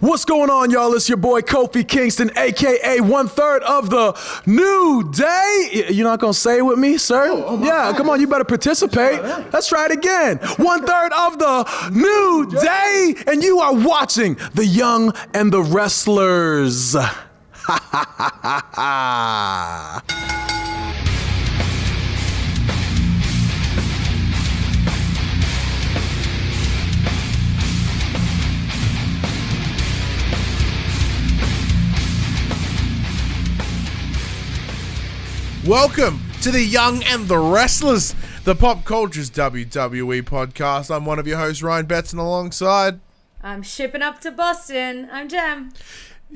What's going on, y'all? It's your boy Kofi Kingston, aka 1/3 of the New Day. You're not gonna say it with me, sir? Yeah, come on, you better participate. Let's try it again. 1/3 of the New Day, and you are watching The Young and the Wrestlers. Ha ha ha ha ha. Welcome to The Young and the Wrestlers, the Pop Culture's WWE podcast. I'm one of your hosts, Ryan Betson, alongside... I'm shipping up to Boston. I'm Jem.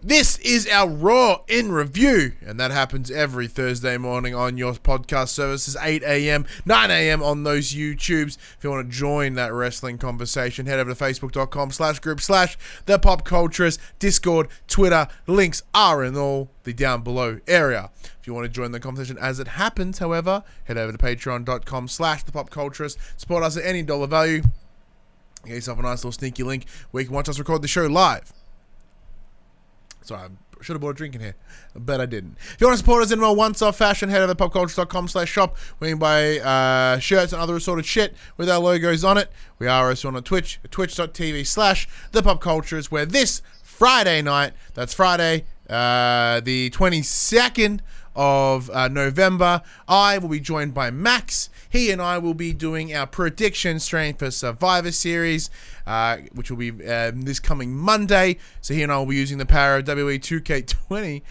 This is our Raw in Review, and that happens every Thursday morning on your podcast services, 8 a.m., 9 a.m. on those YouTubes. If you want to join that wrestling conversation, head over to facebook.com/group/the Pop Cultures, Discord, Twitter. Links are in all the down below area. If you want to join the conversation as it happens, however, head over to patreon.com/the Pop Cultures. Support us at any dollar value. Get yourself a nice little sneaky link where you can watch us record the show live. Sorry, I should have bought a drink in here, but I didn't. If you want to support us in more once-off fashion, head over to popcultures.com/shop, where you can buy shirts and other assorted shit with our logos on it. We are also on Twitch, twitch.tv/thepopcultures, where this Friday night, that's Friday, the 22nd of November, I will be joined by Max. He and I will be doing our prediction stream for Survivor Series, which will be this coming Monday. So he and I will be using the power of WWE 2K20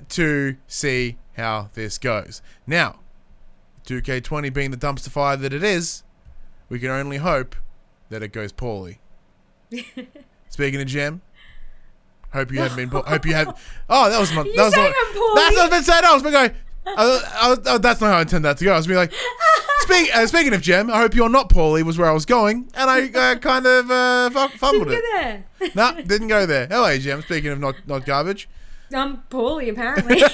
to see how this goes. Now, 2K20 being the dumpster fire that it is, we can only hope that it goes poorly. Speaking of Jem, hope you haven't been. Hope you have. Oh, that was my. You that was saying my, I'm poorly? That's what I was going to say. I was going. That's not how I intended that to go. I was being like, speaking of Jem, I hope you're not poorly was where I was going, and I kind of fumbled Didn't it. go there. Nah, didn't go there. Hello, Jem. Speaking of not garbage. I'm poorly, apparently. No,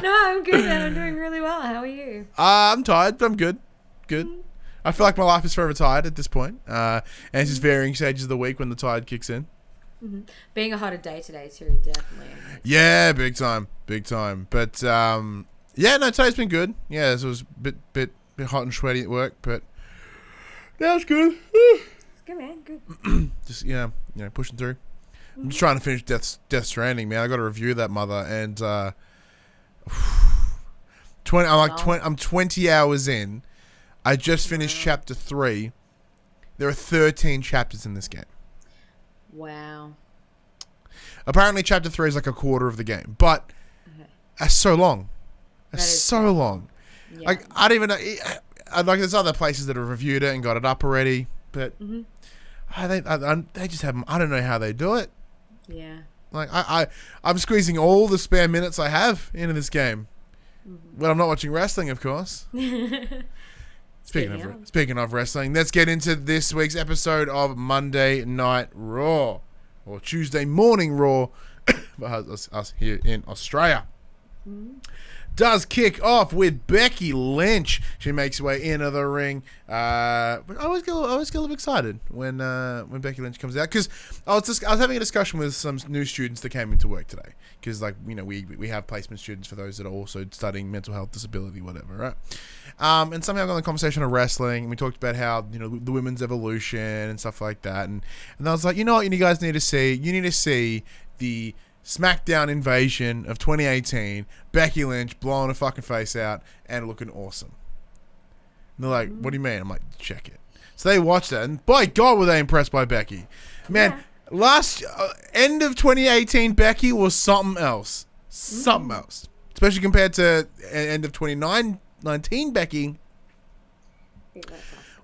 I'm good, man. I'm doing really well. How are you? I'm tired, but I'm good. Good. I feel like my life is forever tired at this point, and it's just varying stages of the week when the tired kicks in. Mm-hmm. Being a hotter day today too, definitely. Yeah, big time. But yeah, no, today's been good. Yeah, it was a bit hot and sweaty at work, but that was good. It's good, man. Good. Just pushing through. I'm just trying to finish Death Stranding, man. I got to review that mother, and 20 hours in. I just finished chapter 3. There are 13 chapters in this game. Wow. Apparently, chapter 3 is like a quarter of the game, but that's so long. That's so long. Yeah. Like, I don't even know. Like, there's other places that have reviewed it and got it up already, but they just haven't. I don't know how they do it. Yeah. Like, I'm squeezing all the spare minutes I have into this game. When I'm not watching wrestling, of course. Speaking of wrestling, let's get into this week's episode of Monday Night Raw, or Tuesday Morning Raw, for us here in Australia. Does kick off with Becky Lynch. She makes her way into the ring. I always get a little excited when Becky Lynch comes out, because I was having a discussion with some new students that came into work today, because we have placement students for those that are also studying mental health, disability, whatever, right? And somehow got on the conversation of wrestling, and we talked about how the women's evolution and stuff like that, and I was like, you know what, you guys need to see? You need to see the SmackDown invasion of 2018, Becky Lynch blowing her fucking face out and looking awesome. And they're like, what do you mean? I'm like, check it. So they watched that, and by God were they impressed by Becky. Man, last end of 2018, Becky was something else. Something else. Especially compared to end of 2019 Becky.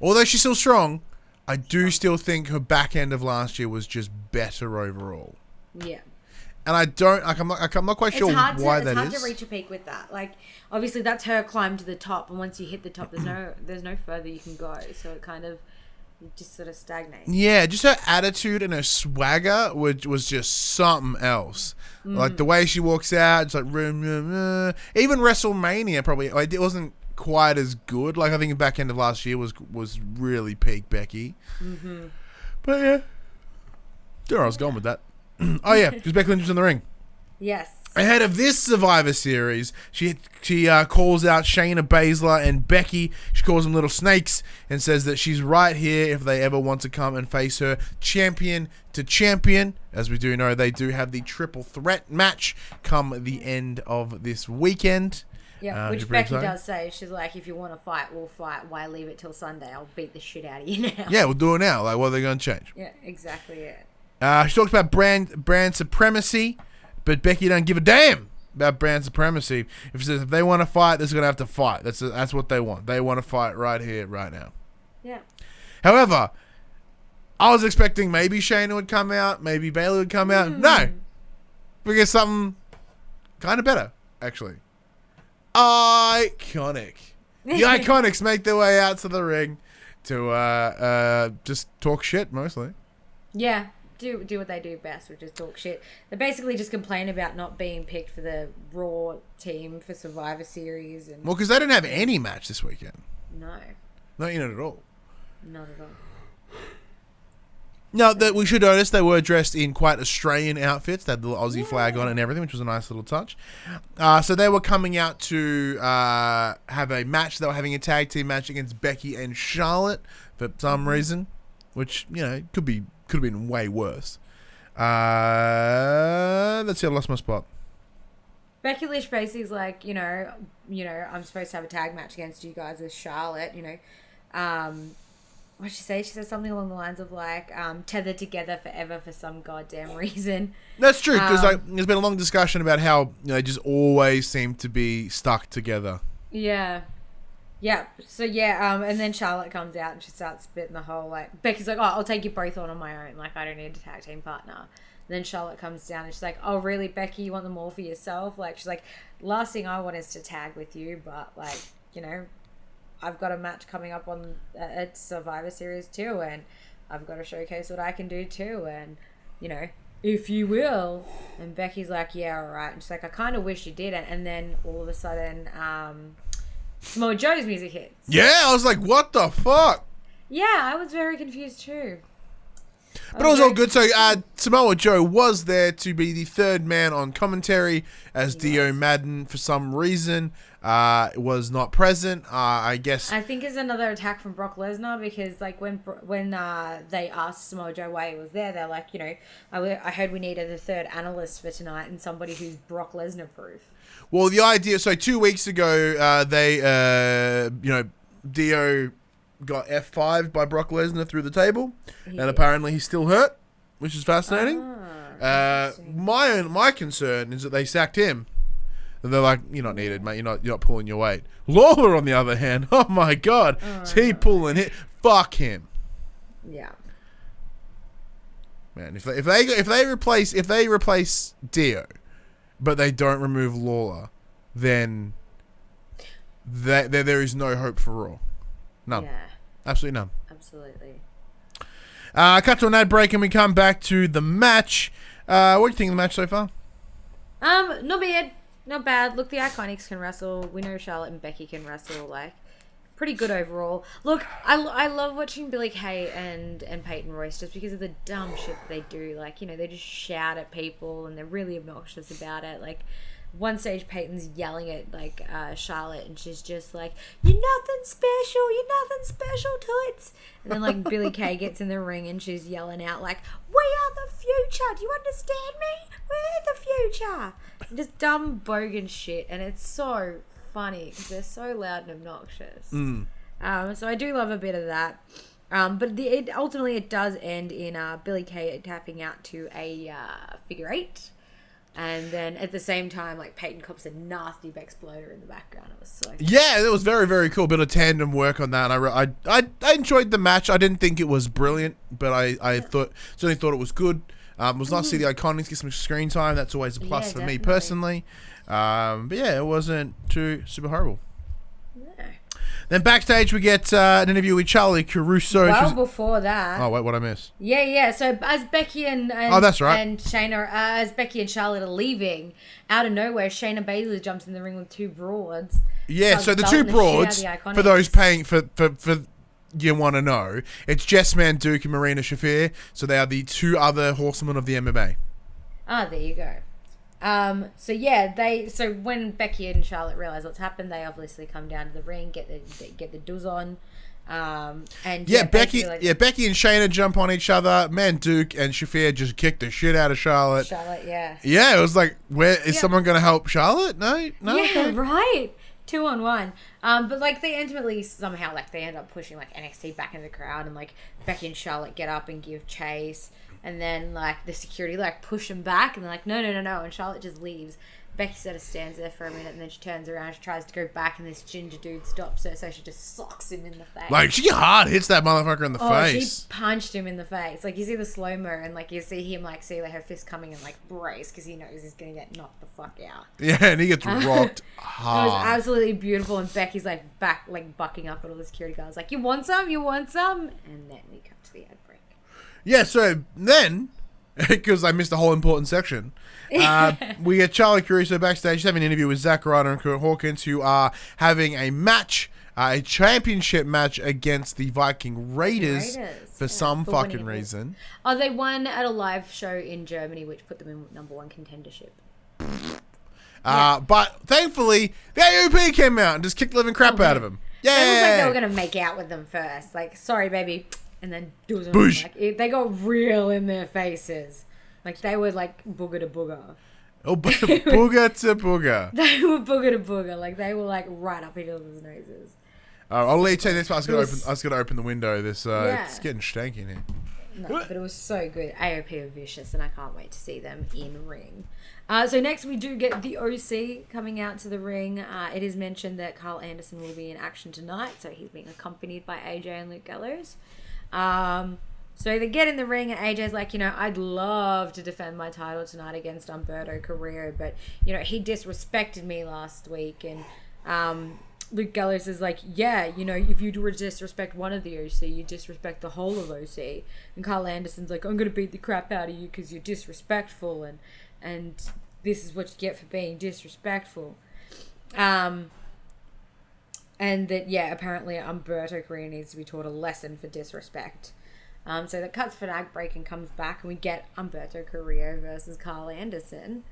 Although she's still strong, I do still think her back end of last year was just better overall. Yeah. And I'm not quite sure why that is. It's hard to reach a peak with that. Like, obviously that's her climb to the top, and once you hit the top, there's no further you can go. So it kind of just sort of stagnates. Yeah, just her attitude and her swagger was just something else. Like the way she walks out, it's like even WrestleMania probably it wasn't quite as good. Like I think the back end of last year was really peak Becky. But yeah. There I was going with that. Oh yeah, because Becky Lynch was in the ring. Yes. Ahead of this Survivor Series, she calls out Shayna Baszler and Becky. She calls them little snakes and says that she's right here if they ever want to come and face her champion to champion. As we do know, they do have the triple threat match come the end of this weekend. Yeah, which Becky does say. She's like, if you want to fight, we'll fight. Why leave it till Sunday? I'll beat the shit out of you now. Yeah, we'll do it now. Like, what are they going to change? Yeah, exactly it. She talks about brand supremacy. But Becky don't give a damn about brand supremacy. If they want to fight, they're going to have to fight. That's what they want. They want to fight right here, right now. Yeah. However, I was expecting maybe Shayna would come out, maybe Bayley would come out. No. We get something kind of better, actually. Iconic. The Iconics make their way out to the ring to just talk shit, mostly. Yeah. Do what they do best, which is talk shit. They basically just complain about not being picked for the Raw team for Survivor Series. And well, because they didn't have any match this weekend. No. Not in it at all. Not at all. No, that we should notice they were dressed in quite Australian outfits. They had the little Aussie flag on it and everything, which was a nice little touch. So they were coming out to have a match. They were having a tag team match against Becky and Charlotte for some reason, which, you know, could have been way worse. Let's see, I lost my spot. Becky Lynch basically is like, you know, I'm supposed to have a tag match against you guys with Charlotte, you know. What'd she say? She said something along the lines of like, tethered together forever for some goddamn reason. That's true, because there's been a long discussion about how, you know, they just always seem to be stuck together. Yeah. Yeah, so yeah, and then Charlotte comes out and she starts spitting the whole, like, Becky's like, oh, I'll take you both on my own, like, I don't need a tag team partner. And then Charlotte comes down and she's like, oh, really, Becky, you want them all for yourself? Like, she's like, last thing I want is to tag with you, but, like, you know, I've got a match coming up on at Survivor Series too, and I've got to showcase what I can do too, and, you know, if you will. And Becky's like, yeah, all right. And she's like, I kind of wish you didn't. And then all of a sudden, Samoa Joe's music hits. Yeah, I was like, what the fuck? Yeah, I was very confused too. But it was all good. So Samoa Joe was there to be the third man on commentary as Dio Madden for some reason was not present. I guess. I think it's another attack from Brock Lesnar because like when they asked Samoa Joe why he was there, they're like, you know, I heard we needed a third analyst for tonight and somebody who's Brock Lesnar proof. Well, the idea, so 2 weeks ago, Dio got F5'd by Brock Lesnar through the table, and apparently he's still hurt, which is fascinating. My concern is that they sacked him. And they're like, you're not needed, mate. You're not pulling your weight. Lawler, on the other hand, oh my God, is he pulling it? Fuck him. Yeah. Man, if they replace Dio, but they don't remove Lawler, then there is no hope for Raw. None. Yeah. Absolutely none. Absolutely. Cut to an ad break and we come back to the match. What do you think of the match so far? Not bad. Not bad. Look, the Iconics can wrestle. We know Charlotte and Becky can wrestle. Like, pretty good overall. Look, I love watching Billie Kay and Peyton Royce just because of the dumb shit that they do. Like, you know, they just shout at people and they're really obnoxious about it. Like, one stage Peyton's yelling at, like, Charlotte and she's just like, you're nothing special, toots. And then, like, Billie Kay gets in the ring and she's yelling out, like, we are the future. Do you understand me? We're the future. And just dumb bogan shit. And it's so funny because they're so loud and obnoxious. So I do love a bit of that. But ultimately it does end in Billie Kay tapping out to a figure eight. And then at the same time, like, Peyton cops a nasty exploder in the background. It was so cool. Yeah, it was very, very cool. Bit of tandem work on that. And I enjoyed the match. I didn't think it was brilliant, but I certainly thought it was good. It was nice to see the Iconics get some screen time. That's always a plus for me personally. But yeah, it wasn't too super horrible. Yeah. Then backstage we get an interview with Charlie Caruso. Well, before that. Oh wait, what'd I miss? Yeah. So as Becky and that's right. And Shayna, as Becky and Charlotte are leaving, out of nowhere, Shayna Baszler jumps in the ring with two broads. Yeah, so the two broads, for those paying for you want to know. It's Jess Man Duke and Marina Shafir. So they are the two other horsemen of the MMA. Ah, there you go. So when Becky and Charlotte realize what's happened, they obviously come down to the ring, get the doos on. Becky and Shayna jump on each other. Man, Duke and Shafir just kicked the shit out of Charlotte. Yeah, it was like, where is someone going to help Charlotte? No. Yeah, okay. Right. 2-on-1. But like they intimately somehow like they end up pushing like NXT back into the crowd, and like Becky and Charlotte get up and give chase, and then like the security like push them back, and they're like no, and Charlotte just leaves. Becky sort of stands there for a minute, and then she turns around, she tries to go back, and this ginger dude stops her, so she just socks him in the face. Like, she hard hits that motherfucker in the face. She punched him in the face. Like, you see the slow-mo, and like you see him like see like her fist coming and like brace, because he knows he's gonna get knocked the fuck out. Yeah, and he gets rocked hard. It was absolutely beautiful, and Becky's like back, like bucking up at all the security guards, like, you want some? And then we come to the ad break. Yeah, so then, because I missed a whole important section, we get Charlie Caruso backstage. She's having an interview with Zack Ryder and Kurt Hawkins, who are having a match, a championship match against the Viking Raiders for some fucking reason. Oh, they won at a live show in Germany, which put them in #1 contendership. But thankfully, the AOP came out and just kicked the living crap out of them. Yeah, it looked like they were gonna make out with them first. Like, sorry, baby. And then do them. Like, they got real in their faces. Like, they were like booger to booger. Oh, booger to booger. They were booger to booger. Like, they were like right up each other's noses. I'll let you tell you this. I was gonna open the window. It's getting stanky in here. No, but it was so good. AOP are vicious, and I can't wait to see them in ring. So next we do get the OC coming out to the ring. It is mentioned that Carl Anderson will be in action tonight, so he's being accompanied by AJ and Luke Gallows. So they get in the ring, and AJ's like, I'd love to defend my title tonight against Humberto Carrillo, but he disrespected me last week. And Luke Gallows is like, yeah, if you disrespect one of the OC, you disrespect the whole of OC. And Carl Anderson's like, I'm gonna beat the crap out of you because you're disrespectful, and this is what you get for being disrespectful. And that, apparently Humberto Carrillo needs to be taught a lesson for disrespect. So that cuts for an ad break and comes back, and we get Humberto Carrillo versus Carl Anderson.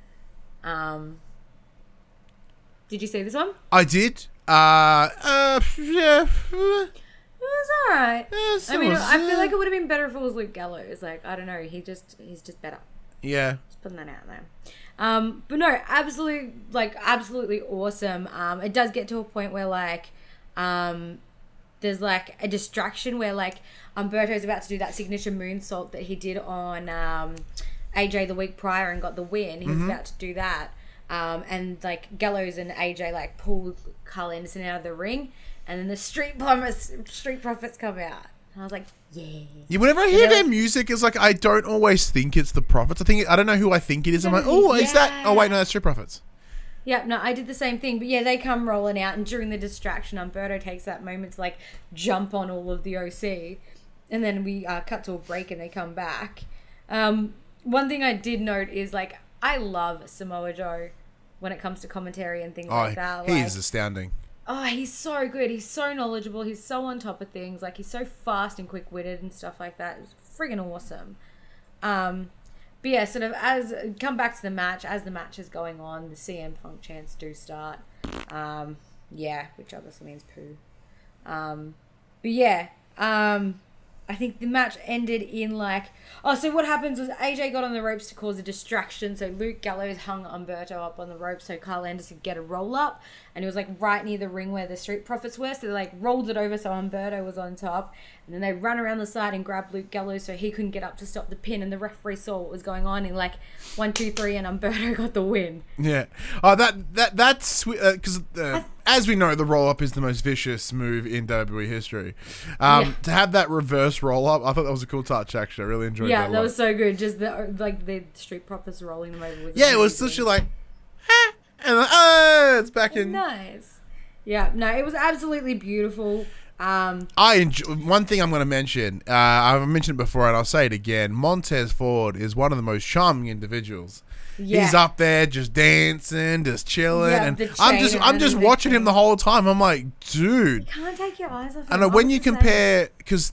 Did you see this one? I did. Yeah. It was alright. I feel like it would have been better if it was Luke Gallows. Like, I don't know, he's just better. Yeah. Just putting that out there. But no, absolutely awesome. It does get to a point where there's like a distraction where like Humberto's about to do that signature moonsault that he did on AJ the week prior and got the win. He was about to do that. And like Gallows and AJ like pulled Carl Anderson out of the ring, and then the Street Profits come out. And I was like, yeah. Whenever I hear their music, it's like I don't always think it's the Profits. I don't know who I think it is. I'm like, is that? Oh wait, no, that's Street Profits. Yeah, no, I did the same thing. But yeah, they come rolling out, and during the distraction, Humberto takes that moment to like jump on all of the OC, and then we cut to a break, and they come back. One thing I did note is like I love Samoa Joe when it comes to commentary and things like that. He's astounding. Oh, he's so good. He's so knowledgeable. He's so on top of things. Like, he's so fast and quick-witted and stuff like that. It's friggin' awesome. But yeah, sort of come back to the match. As the match is going on, the CM Punk chants do start. Which obviously means poo. But yeah, I think the match ended in so what happens was AJ got on the ropes to cause a distraction, so Luke Gallows hung Humberto up on the ropes so Carl Anderson could get a roll up, and it was right near the ring where the Street Profits were, so they rolled it over so Humberto was on top, and then they ran around the side and grabbed Luke Gallows so he couldn't get up to stop the pin, and the referee saw what was going on in 1, 2, 3, and Humberto got the win. Yeah. Oh, that's because as we know, the roll up is the most vicious move in WWE history. To have that reverse roll up, I thought that was a cool touch. Actually, I really enjoyed that. Yeah, that was so good. Just the Street Profits rolling them over. It was literally and it's back in. Nice. Yeah, no, it was absolutely beautiful. I enjoy, one thing I'm going to mention, I've mentioned it before and I'll say it again, Montez Ford is one of the most charming individuals. Yeah. He's up there just dancing, just chilling, and I'm just watching him the whole time. I'm like, dude, you can't take your eyes off him. And when you compare, because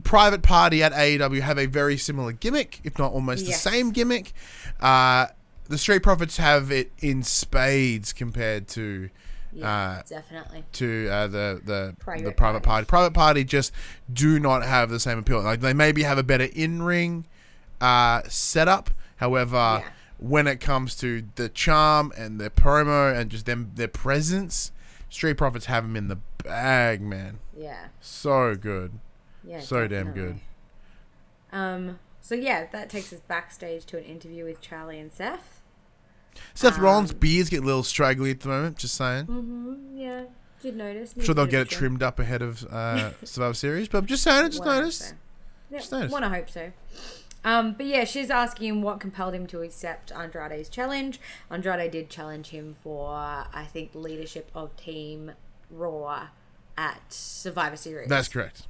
Private Party at AEW have a very similar gimmick, if not almost the same gimmick. The Street Profits have it in spades compared to definitely to the Private Party. Private Party just do not have the same appeal. Like they maybe have a better in-ring setup. However, when it comes to the charm and their promo and just their presence, Street Profits have them in the bag, man. Yeah. So good. Yeah. So definitely. Damn good. So yeah, that takes us backstage to an interview with Charlie and Seth. Seth Rollins' beard's getting a little straggly at the moment, just saying. Mm-hmm, yeah, did notice. I'm sure they'll get it trimmed up ahead of Survivor Series, but I'm just saying, just noticed. So. Yeah, just noticed. Want to hope so. But yeah, she's asking him what compelled him to accept Andrade's challenge. Andrade did challenge him for, I think, leadership of Team Raw at Survivor Series. That's correct.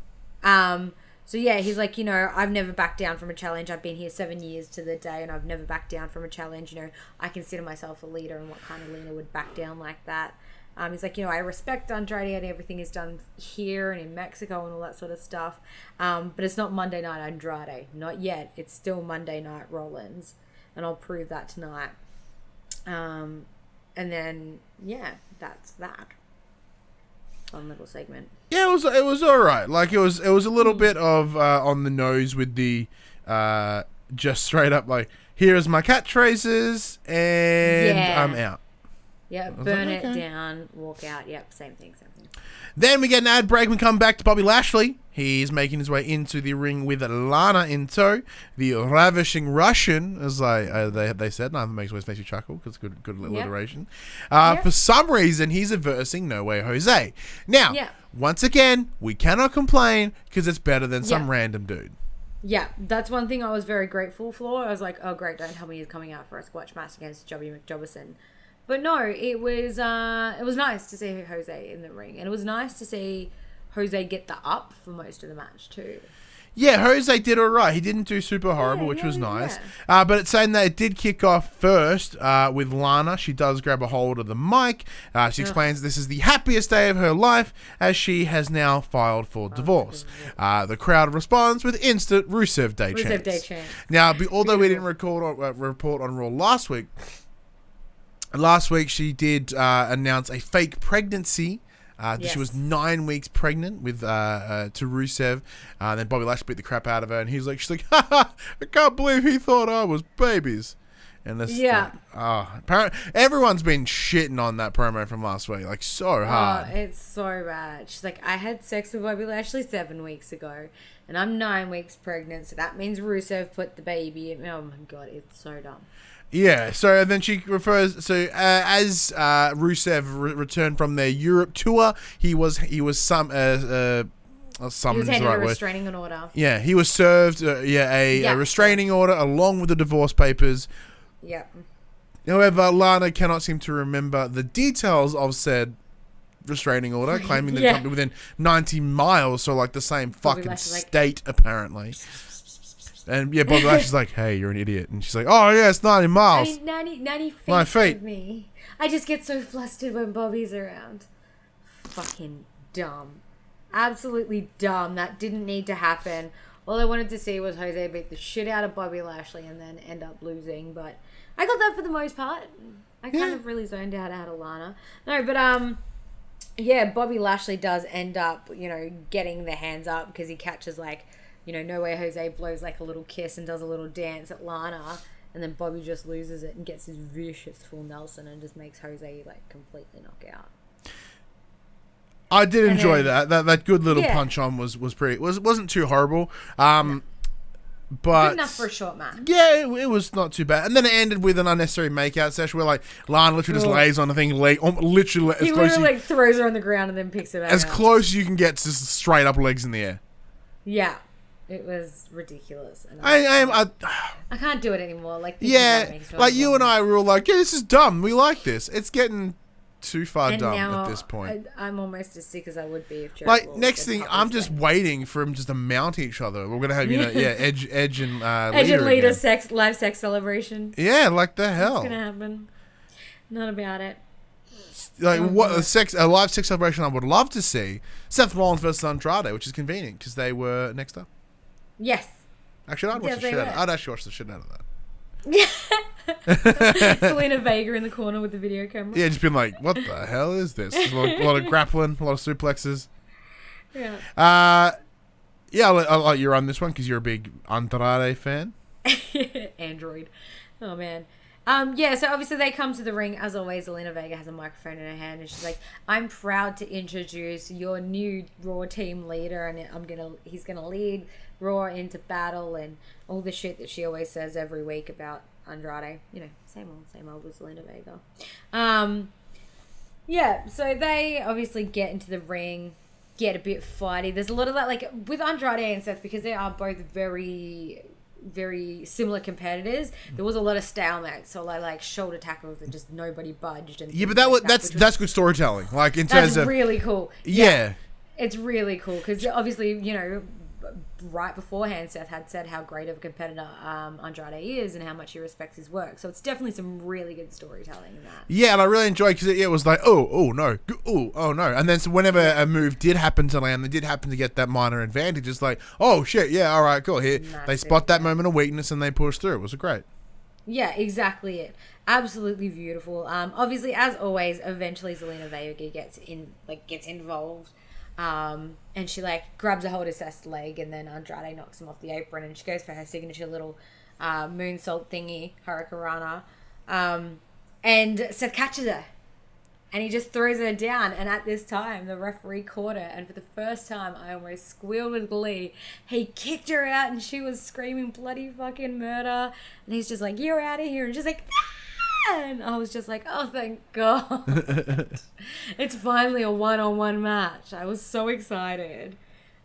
So yeah, he's like, I've never backed down from a challenge. I've been here 7 years to the day and I've never backed down from a challenge. I consider myself a leader, and what kind of leader would back down like that? He's like, I respect Andrade and everything he's done here and in Mexico and all that sort of stuff. But it's not Monday Night Andrade. Not yet. It's still Monday Night Rollins. And I'll prove that tonight. And then, that's that. Fun little segment. Yeah, it was all right. Like it was a little bit of on the nose with the just straight up like, here's my catchphrases and I'm out. Yeah, burn it down, walk out. Yep, same thing. Then we get an ad break. We come back to Bobby Lashley. He's making his way into the ring with Lana in tow. The ravishing Russian, as they said. Nothing makes me chuckle because it's good alliteration. For some reason, he's versing No Way Jose. Now, once again, we cannot complain because it's better than some random dude. Yeah, that's one thing I was very grateful for. I was like, oh, great, don't tell me he's coming out for a squash match against Joby McJobberson. But no, it was nice to see Jose in the ring. And it was nice to see Jose get the up for most of the match too. Yeah, Jose did all right. He didn't do super horrible, which was nice. But it's saying that it did kick off first with Lana. She does grab a hold of the mic. She explains this is the happiest day of her life as she has now filed for divorce. The crowd responds with instant Rusev Day chants. Now, although we didn't report on Raw last week, she did announce a fake pregnancy. She was 9 weeks pregnant with to Rusev. Then Bobby Lashley beat the crap out of her, and she's like, I can't believe he thought I was babies. And this, apparently everyone's been shitting on that promo from last week, like so hard. Oh, it's so bad. She's like, I had sex with Bobby Lashley 7 weeks ago, and I'm 9 weeks pregnant, so that means Rusev put the baby in. Oh my god, it's so dumb. Yeah, so then she refers. So as Rusev returned from their Europe tour, he was summoned. He was handed a restraining order. Yeah, he was served a restraining order along with the divorce papers. Yeah. However, Lana cannot seem to remember the details of said restraining order, claiming that it can't be within 90 miles, so like the same fucking state apparently. And Bobby Lashley's like, hey, you're an idiot. And she's like, oh yeah, it's 90 miles. I mean, 90 feet my feet. With me. I just get so flustered when Bobby's around. Fucking dumb. Absolutely dumb. That didn't need to happen. All I wanted to see was Jose beat the shit out of Bobby Lashley and then end up losing. But I got that for the most part. I kind of really zoned out of Lana. No, but Bobby Lashley does end up, getting the hands up because he catches No Way Jose blows like a little kiss and does a little dance at Lana, and then Bobby just loses it and gets his vicious full Nelson and just makes Jose completely knock out. I did enjoy that good little punch on was pretty wasn't too horrible. But good enough for a short match. Yeah, it was not too bad. And then it ended with an unnecessary makeout session where Lana literally just lays on the thing, literally he literally throws her on the ground and then picks her back as up. Close as you can get to just straight up legs in the air. Yeah. It was ridiculous. And I can't do it anymore. You and I were all like, yeah, this is dumb. We like this. It's getting too far And dumb now at this point. I'm almost as sick as I would be if Jerry Like Lawler next was thing, in I'm public just space. waiting for them just to mount each other. We're gonna have Edge and Edge Lita and Lita again. live sex celebration. Yeah, like the What's hell. gonna happen? Not about it. Like Oh, what God. a live sex celebration I would love to see. Seth Rollins versus Andrade, which is convenient because they were next up. Yes. Actually, I'd watch Yes, the they shit out. were. I'd actually watch the shit out of that. Selena Vega in the corner with the video camera. Yeah, just being like, what the hell is this? A lot of grappling, a lot of suplexes. Yeah. Yeah, I'll let you run this one because you're a big Andrade fan. Android. Oh man. Yeah, so obviously they come to the ring. As always, Zelina Vega has a microphone in her hand and she's like, I'm proud to introduce your new Raw team leader, and he's gonna lead Raw into battle and all the shit that she always says every week about Andrade. You know, same old with Zelina Vega. Yeah, so they obviously get into the ring, get a bit fighty. There's a lot of that, like with Andrade and Seth, because they are both very similar competitors. There was a lot of stalemate, so like shoulder tackles and just nobody budged. And Yeah, but that's good storytelling. Like in terms that's of really cool. yeah. It's really cool because obviously, you know, right beforehand, Seth had said how great of a competitor Andrade is and how much he respects his work. So it's definitely some really good storytelling in that. Yeah, and I really enjoyed because it was like, oh no, oh no, and then so whenever a move did happen to land, they did happen to get that minor advantage. It's like, oh shit, yeah, all right, cool. Here they spot that moment of weakness and they push through. It was great. Yeah, exactly it. Absolutely beautiful. Obviously, as always, eventually Zelina Vega gets involved. And she like grabs a hold of Seth's leg, and then Andrade knocks him off the apron, and she goes for her signature little moonsault thingy, Hurricanrana. And Seth catches her, and he just throws her down. And at this time, the referee caught her, and for the first time, I almost squealed with glee. He kicked her out, and she was screaming bloody fucking murder. And he's just like, "You're out of here!" And she's like, and I was just like, oh, thank God. It's finally a one-on-one match. I was so excited.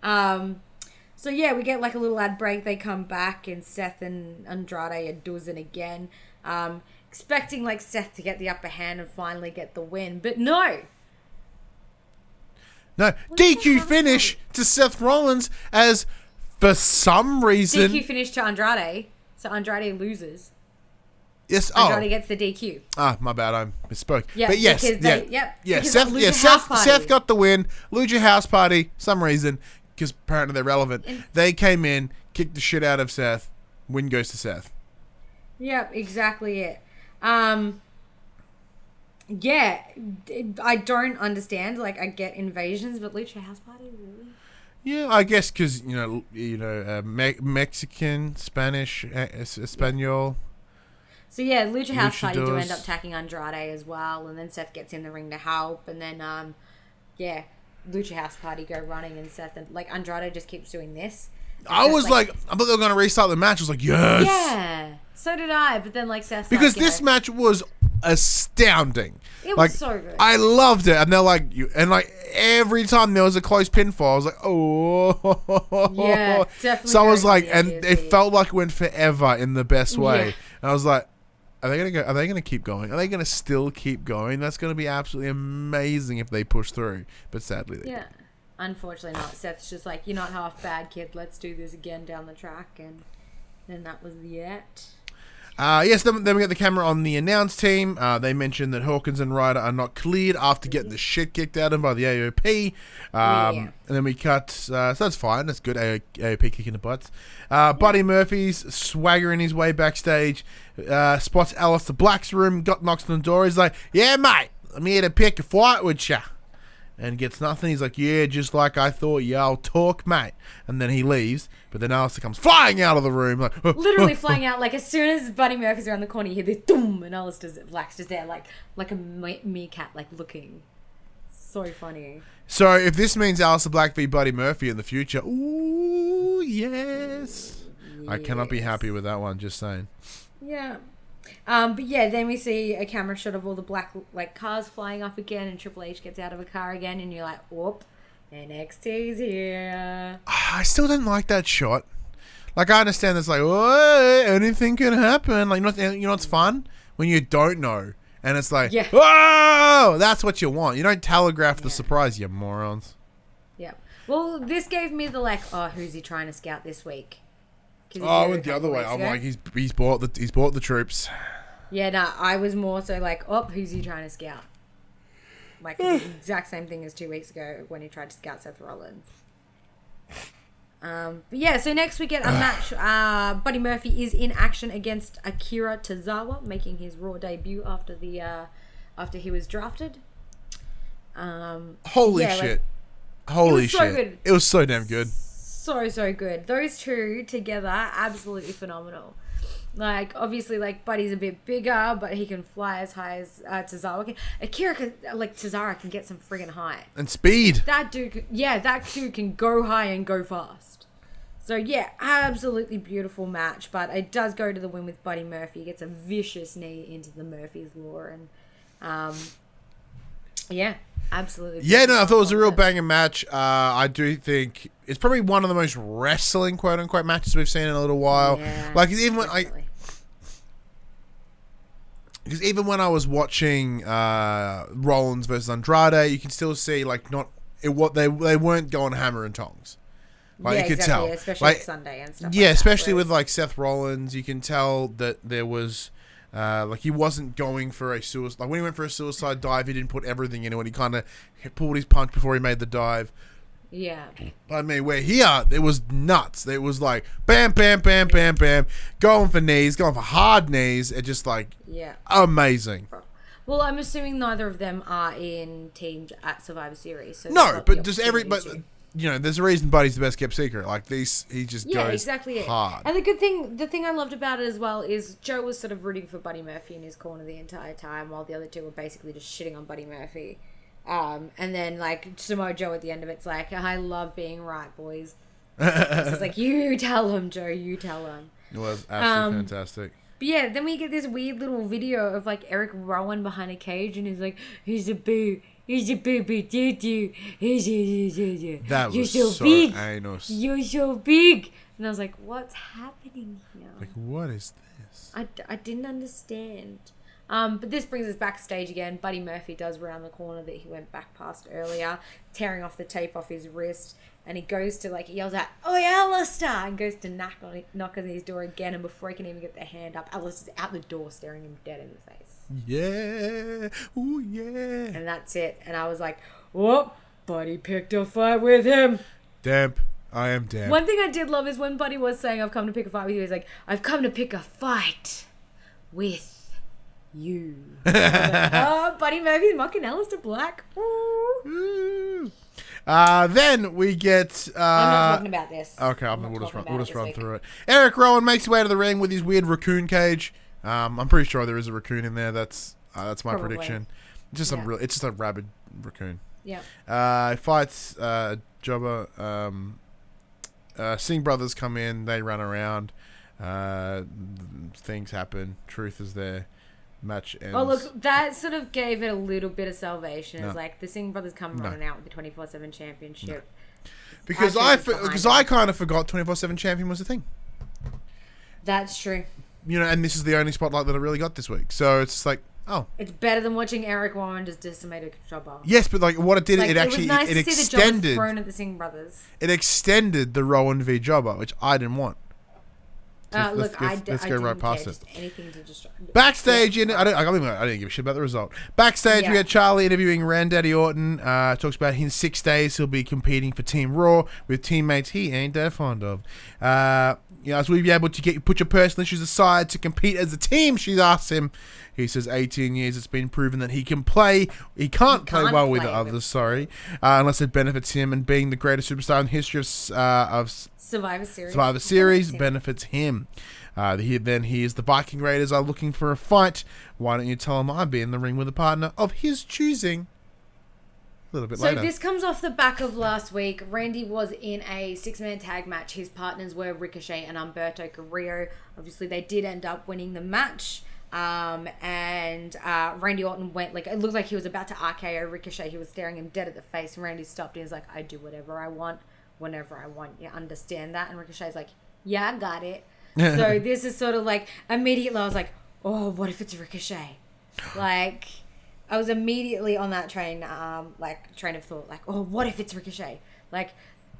So yeah, we get like a little ad break. They come back and Seth and Andrade are doing again. Expecting like Seth to get the upper hand and finally get the win. But no. No, DQ finish to Seth Rollins as for some reason DQ finish to Andrade. So Andrade loses. Yes. Andrade gets the DQ. My bad. I misspoke. Yeah, but yes, Seth got the win. Lucha House Party. Some reason, because apparently they're relevant. They came in, kicked the shit out of Seth. Win goes to Seth. Yep, exactly it. Yeah, I don't understand. Like, I get invasions, but Lucha House Party, really? Yeah, I guess because Mexican, Spanish, Espanol. So yeah, Lucha House Party do Luchadors. end up attacking Andrade as well, and then Seth gets in the ring to help, and then Lucha House Party go running, and Seth and like Andrade just keeps doing this. I was like, I thought they were going to restart the match. I was like, yes. Yeah, so did I. But then like Seth, Because this match was astounding. It was like, so good. I loved it, and they're like, every time there was a close pinfall, I was like, oh. Yeah, definitely. So I was very like, and PTSD. it felt like it went forever in the best way. Yeah. And I was like, are they gonna go? Are they gonna keep going? Are they gonna still keep going? That's gonna be absolutely amazing if they push through. But sadly, they Yeah. Unfortunately not. Seth's just like, you're not half bad, kid. Let's do this again down the track. And then that was the it. Yes, then we get the camera on the announce team. They mentioned that Hawkins and Ryder are not cleared after getting the shit kicked out of them by the AOP. And then we cut, so that's fine. That's good, AOP kicking the butts. Buddy Murphy's swaggering his way backstage. Spots Alistair Black's room, got knocks on the door. He's like, yeah, mate, I'm here to pick a fight with ya. And gets nothing. He's like, yeah, just like I thought. Yeah, I'll talk, mate. And then he leaves. But then Alistair comes flying out of the room. Like, Literally flying out. Like, as soon as Buddy Murphy's around the corner, you hear this boom, and Alistair Black's just there, like a meerkat, like, looking. So funny. So, if this means Alistair Black v Buddy Murphy in the future, ooh, yes. I cannot be happy with that one, just saying. Yeah. But yeah, then we see a camera shot of all the black like cars flying off again, and Triple H gets out of a car again, and you're like, whoop, NXT's here. I still didn't like that shot. Like, I understand it's like, oh, anything can happen. Like, you know what's fun? When you don't know. And it's like, Yeah. whoa, that's what you want. You don't telegraph the surprise, you morons. Yeah. Well, this gave me the who's he trying to scout this week? I went the other way. I'm like, he's bought the troops. Yeah, no, I was more so like, who's he trying to scout? Like the exact same thing as 2 weeks ago when he tried to scout Seth Rollins. But yeah, so next we get a match. Buddy Murphy is in action against Akira Tozawa, making his Raw debut after he was drafted. Holy shit! Holy shit! So good. It was so damn good. So good. Those two together, absolutely phenomenal. Like, obviously, like, Buddy's a bit bigger, but he can fly as high as Tozawa can. Tozawa can get some friggin' high. And speed. That dude can go high and go fast. So, yeah, absolutely beautiful match. But it does go to the win with Buddy Murphy. He gets a vicious knee into the Murphy's Law. And, yeah, absolutely. Yeah, no, I thought it was a real banger match. I do think it's probably one of the most wrestling, quote-unquote, matches we've seen in a little while. Yeah, like, because even when I was watching Rollins versus Andrade, you can still see they weren't going hammer and tongs. Like, you could tell, especially on Sunday and stuff. Yeah, like especially that, with Seth Rollins, you can tell that there was he wasn't going for a suicide. Like when he went for a suicide dive, he didn't put everything into it. He kind of pulled his punch before he made the dive. Yeah. I mean, where here, it was nuts. It was like, bam, bam, bam, bam, bam. Going for knees, going for hard knees. It just amazing. Well, I'm assuming neither of them are in teams at Survivor Series. So no, but there's a reason Buddy's the best kept secret. Like he just goes exactly hard. And the thing I loved about it as well is Joe was sort of rooting for Buddy Murphy in his corner the entire time, while the other two were basically just shitting on Buddy Murphy. And then Samoa Joe at the end of it's like, I love being right, boys. It's just like, you tell him, Joe, you tell him. It was absolutely fantastic. But yeah, then we get this weird little video of Eric Rowan behind a cage, and he's like, he's a baby doo-doo. That You're was so big. anus. You're so big. And I was like, what's happening here? Like, what is this? I didn't understand. But this brings us backstage again. Buddy Murphy does round the corner that he went back past earlier, tearing off the tape off his wrist. And he goes to, he yells out, "Oi, Alistair!" and goes to knock on his door again. And before he can even get the hand up, Alistair's out the door staring him dead in the face. Yeah. Ooh, yeah. And that's it. And I was like, whoop, Buddy picked a fight with him. Damp. I am damp. One thing I did love is when Buddy was saying, I've come to pick a fight with you, he's like, I've come to pick a fight with you. Buddy Murphy's mocking Alistair Black. Ooh. Then we get. I'm not talking about this. Okay, we'll just run through it. Eric Rowan makes his way to the ring with his weird raccoon cage. I'm pretty sure there is a raccoon in there. That's my prediction. It's just a rabid raccoon. Yeah. He fights Jobber. Singh brothers come in. They run around. Things happen. Truth is there. Match ends. Oh, look, that sort of gave it a little bit of salvation. It's like the Singh brothers come running out with the 24/7 championship. No. Because I kind of forgot 24/7 champion was a thing. That's true. And this is the only spotlight that I really got this week. So it's like, oh. It's better than watching Eric Warren just decimate a Jobber. Yes, but what it did, it actually was nice it to see extended. The thrown at the Singh brothers. It extended the Rowan v Jobber, which I didn't want. Let's go right past it. Anything to just backstage, I didn't give a shit about the result. Backstage, we had Charlie interviewing Randy Orton. Talks about in 6 days he'll be competing for Team Raw with teammates he ain't that fond of. As we'll be able to put your personal issues aside to compete as a team, she asks him. He says 18 years it's been proven that he can't play well with others, unless it benefits him, and being the greatest superstar in the history of Survivor Series benefits him. He is the Viking Raiders are looking for a fight. Why don't you tell him I'd be in the ring with a partner of his choosing? A little bit later. So this comes off the back of last week. Randy was in a 6-man tag match. His partners were Ricochet and Humberto Carrillo. Obviously, they did end up winning the match. And Randy Orton went, it looked like he was about to RKO Ricochet. He was staring him dead at the face. And Randy stopped and he's like, I do whatever I want, whenever I want. You understand that? And Ricochet's like, yeah, I got it. So this is sort of immediately I was like, oh, what if it's Ricochet? Like, I was immediately on that train of thought, like, oh, what if it's Ricochet? Like,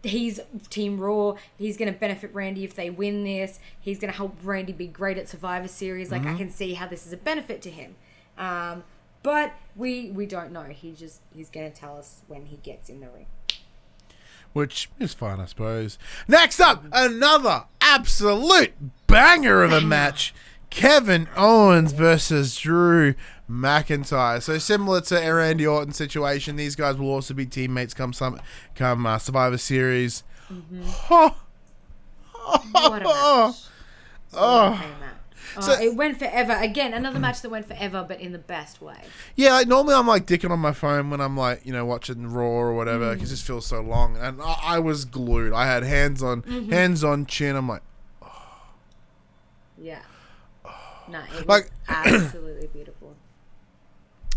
he's Team Raw. He's going to benefit Randy if they win this. He's going to help Randy be great at Survivor Series. Like, I can see how this is a benefit to him. But we don't know. He's going to tell us when he gets in the ring. Which is fine, I suppose. Next up, another absolute banger of a match. Kevin Owens versus Drew McIntyre. So similar to a Randy Orton situation, these guys will also be teammates come Survivor Series. What a match. So, it went forever. Again, another match that went forever, but in the best way. Yeah, like, normally I'm like dicking on my phone when I'm like, watching Raw or whatever, because it just feels so long. And I was glued. I had hands on chin. I'm like, yeah. No, it was absolutely beautiful.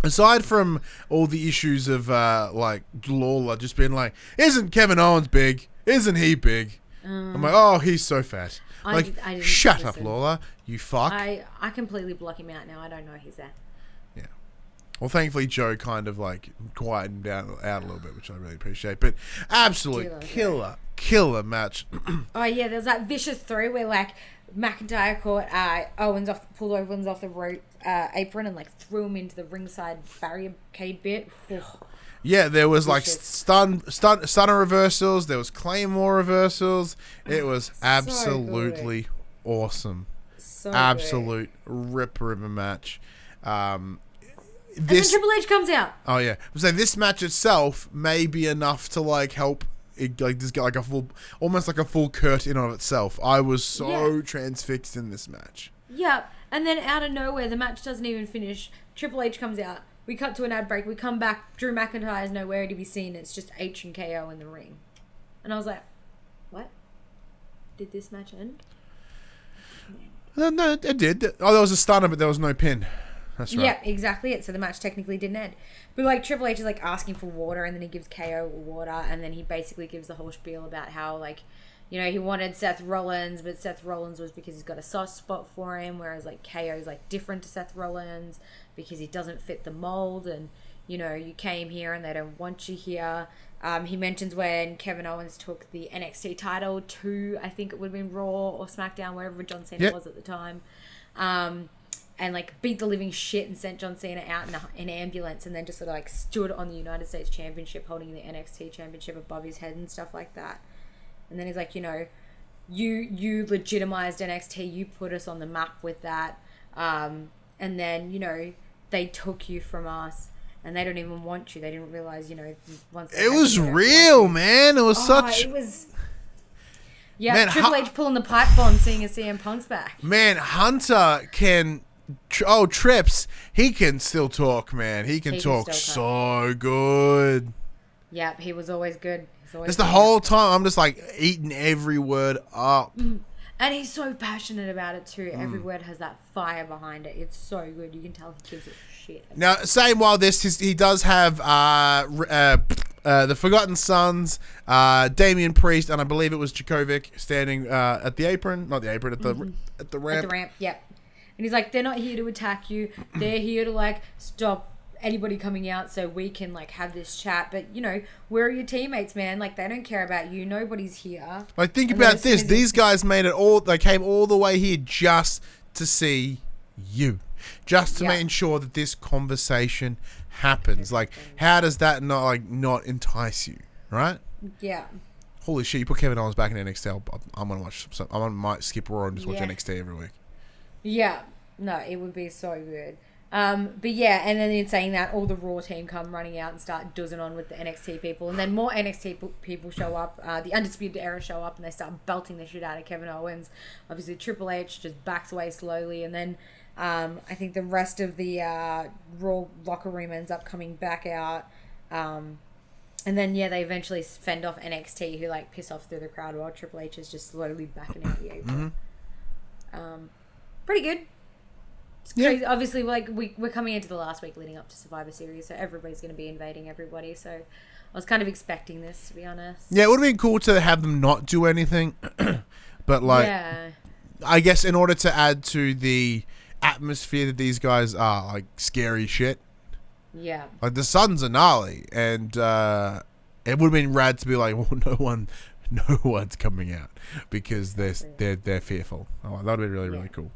Aside from all the issues of like Lawler just being like, isn't Kevin Owens big? Isn't he big? I'm like, oh, he's so fat. I didn't shut up, Lawler. You fuck. I completely block him out now. I don't know he's there. Yeah. Well, thankfully, Joe kind of like quietened out a little bit, which I really appreciate. But absolute killer match. Oh yeah, there was that vicious throw where like McIntyre caught pulled Owens off the rope apron and like threw him into the ringside barricade bit. Yeah, there was like stunner reversals. There was Claymore reversals. It was absolutely awesome. Absolute ripper of a match. And then Triple H comes out. Oh yeah, so this match itself may be enough to like help. Like just get like almost like a full curtain of itself. I was so transfixed in this match. Yeah, and then out of nowhere, the match doesn't even finish. Triple H comes out. We cut to an ad break. We come back. Drew McIntyre is nowhere to be seen. It's just H and KO in the ring. And I was like, what? Did this match end? No, it did. Oh, there was a stunner, but there was no pin. That's right. Yeah, exactly it. So the match technically didn't end. But like Triple H is like asking for water, and then he gives KO water, and then he basically gives the whole spiel about how like, he wanted Seth Rollins, but Seth Rollins was because he's got a soft spot for him, whereas like KO is like different to Seth Rollins because he doesn't fit the mold, and you came here and they don't want you here. He mentions when Kevin Owens took the NXT title to, I think it would have been Raw or SmackDown, wherever John Cena was at the time. And like beat the living shit and sent John Cena out in an ambulance, and then just sort of like stood on the United States Championship holding the NXT Championship above his head and stuff like that. And then he's like, you legitimized NXT, you put us on the map with that. And then, they took you from us and they don't even want you. They didn't realize, once it was real, man. It was such... It was... Yeah, man, Triple H pulling the pipe bomb, seeing as CM Punk's back. Man, Hunter can... Trips, he can still talk, man. He can talk so good. Yeah, he was always good. Just the whole time, I'm just like eating every word up. And he's so passionate about it too. Every word has that fire behind it. It's so good. You can tell he gives it shit. Now, saying while he does have the Forgotten Sons, Damian Priest, and I believe it was Djokovic standing at the apron. Not the apron, at the ramp. At the ramp, yep. And he's like, they're not here to attack you. They're here to like stop anybody coming out so we can like have this chat. But where are your teammates, man? Like, they don't care about you. Nobody's here. Like, think about this. These guys made it all. They came all the way here just to see you, just to make sure that this conversation happens. Like, how does that not entice you, right? Yeah. Holy shit! You put Kevin Owens back in NXT. I'm gonna watch. Might skip Raw and just watch NXT every week. Yeah. No, it would be so good. But yeah, and then in saying that, all the Raw team come running out and start doozing on with the NXT people, and then more NXT people show up. The Undisputed Era show up, and they start belting the shit out of Kevin Owens. Obviously, Triple H just backs away slowly, and then I think the rest of the Raw locker room ends up coming back out. And then they eventually fend off NXT, who like piss off through the crowd while Triple H is just slowly backing out the apron. Pretty good. It's crazy. Obviously, like we're coming into the last week leading up to Survivor Series, so everybody's going to be invading everybody. So I was kind of expecting this, to be honest. Yeah, it would have been cool to have them not do anything, but like, I guess in order to add to the atmosphere that these guys are, like, scary shit. Yeah. Like, the Suns are gnarly, and it would have been rad to be like, well, no one's coming out because they're fearful. Oh, that would be really, really cool.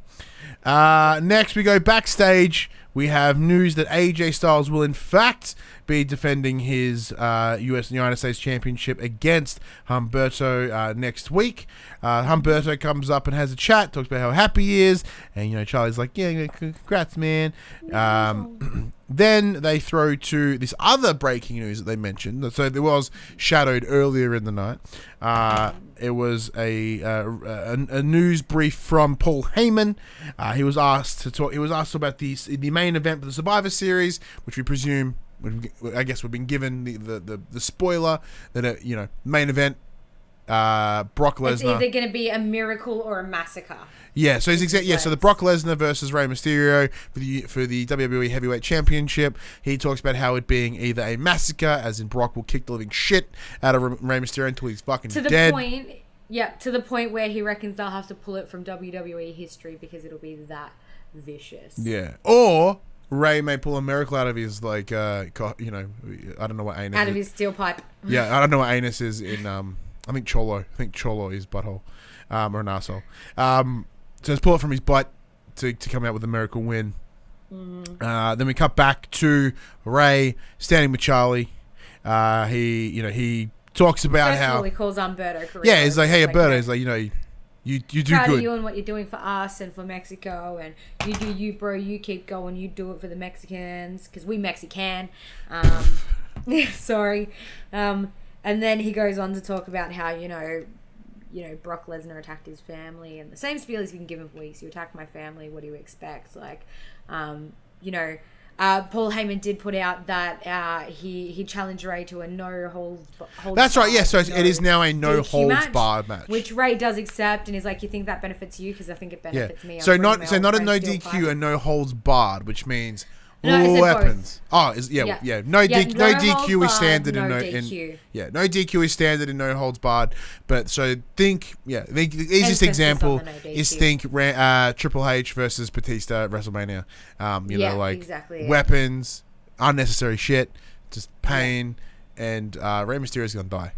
Next, we go backstage. We have news that AJ Styles will, in fact, be defending his United States Championship against Humberto next week. Humberto comes up and has a chat, talks about how happy he is, and Charlie's like, yeah, congrats, man. Then they throw to this other breaking news that they mentioned. So there was shadowed earlier in the night. It was a news brief from Paul Heyman. He was asked to talk. He was asked about the main event for the Survivor Series, which we presume, I guess, we've been given the spoiler that main event. Brock Lesnar. It's either going to be a miracle or a massacre. Yeah, so so the Brock Lesnar versus Rey Mysterio for the WWE Heavyweight Championship. He talks about how it being either a massacre, as in Brock will kick the living shit out of Rey Mysterio until he's fucking dead. To the point where he reckons they'll have to pull it from WWE history because it'll be that vicious. Yeah, or Ray may pull a miracle out of his, like, I don't know what anus. Out of his steel pipe. Yeah, I don't know what anus is in I think Cholo is butthole, or an arsehole. So let's pull it from his butt to come out with a miracle win. Mm-hmm. Then we cut back to Ray standing with Charlie. He talks about First how of all, he calls Humberto Carrillo. Yeah, he's like, hey, Humberto. He's like, you do proud good. of you and what you're doing for us and for Mexico, and you do you, bro. You keep going. You do it for the Mexicans because we Mexican. Sorry. And then he goes on to talk about how, Brock Lesnar attacked his family, and the same spiel he's been given for weeks. You attacked my family. What do you expect? Like, Paul Heyman did put out that he challenged Ray to a no holds. That's right. Yeah. So it is now a no holds barred match, which Ray does accept, and he's like, "You think that benefits you? Because I think it benefits me." So not a no DQ, a no holds barred, which means. No, weapons. Both. No DQ is standard no DQ is standard and no holds barred. But so think the easiest example is Triple H versus Batista at WrestleMania. Exactly. Weapons, unnecessary shit, just pain, and Rey Mysterio is gonna die.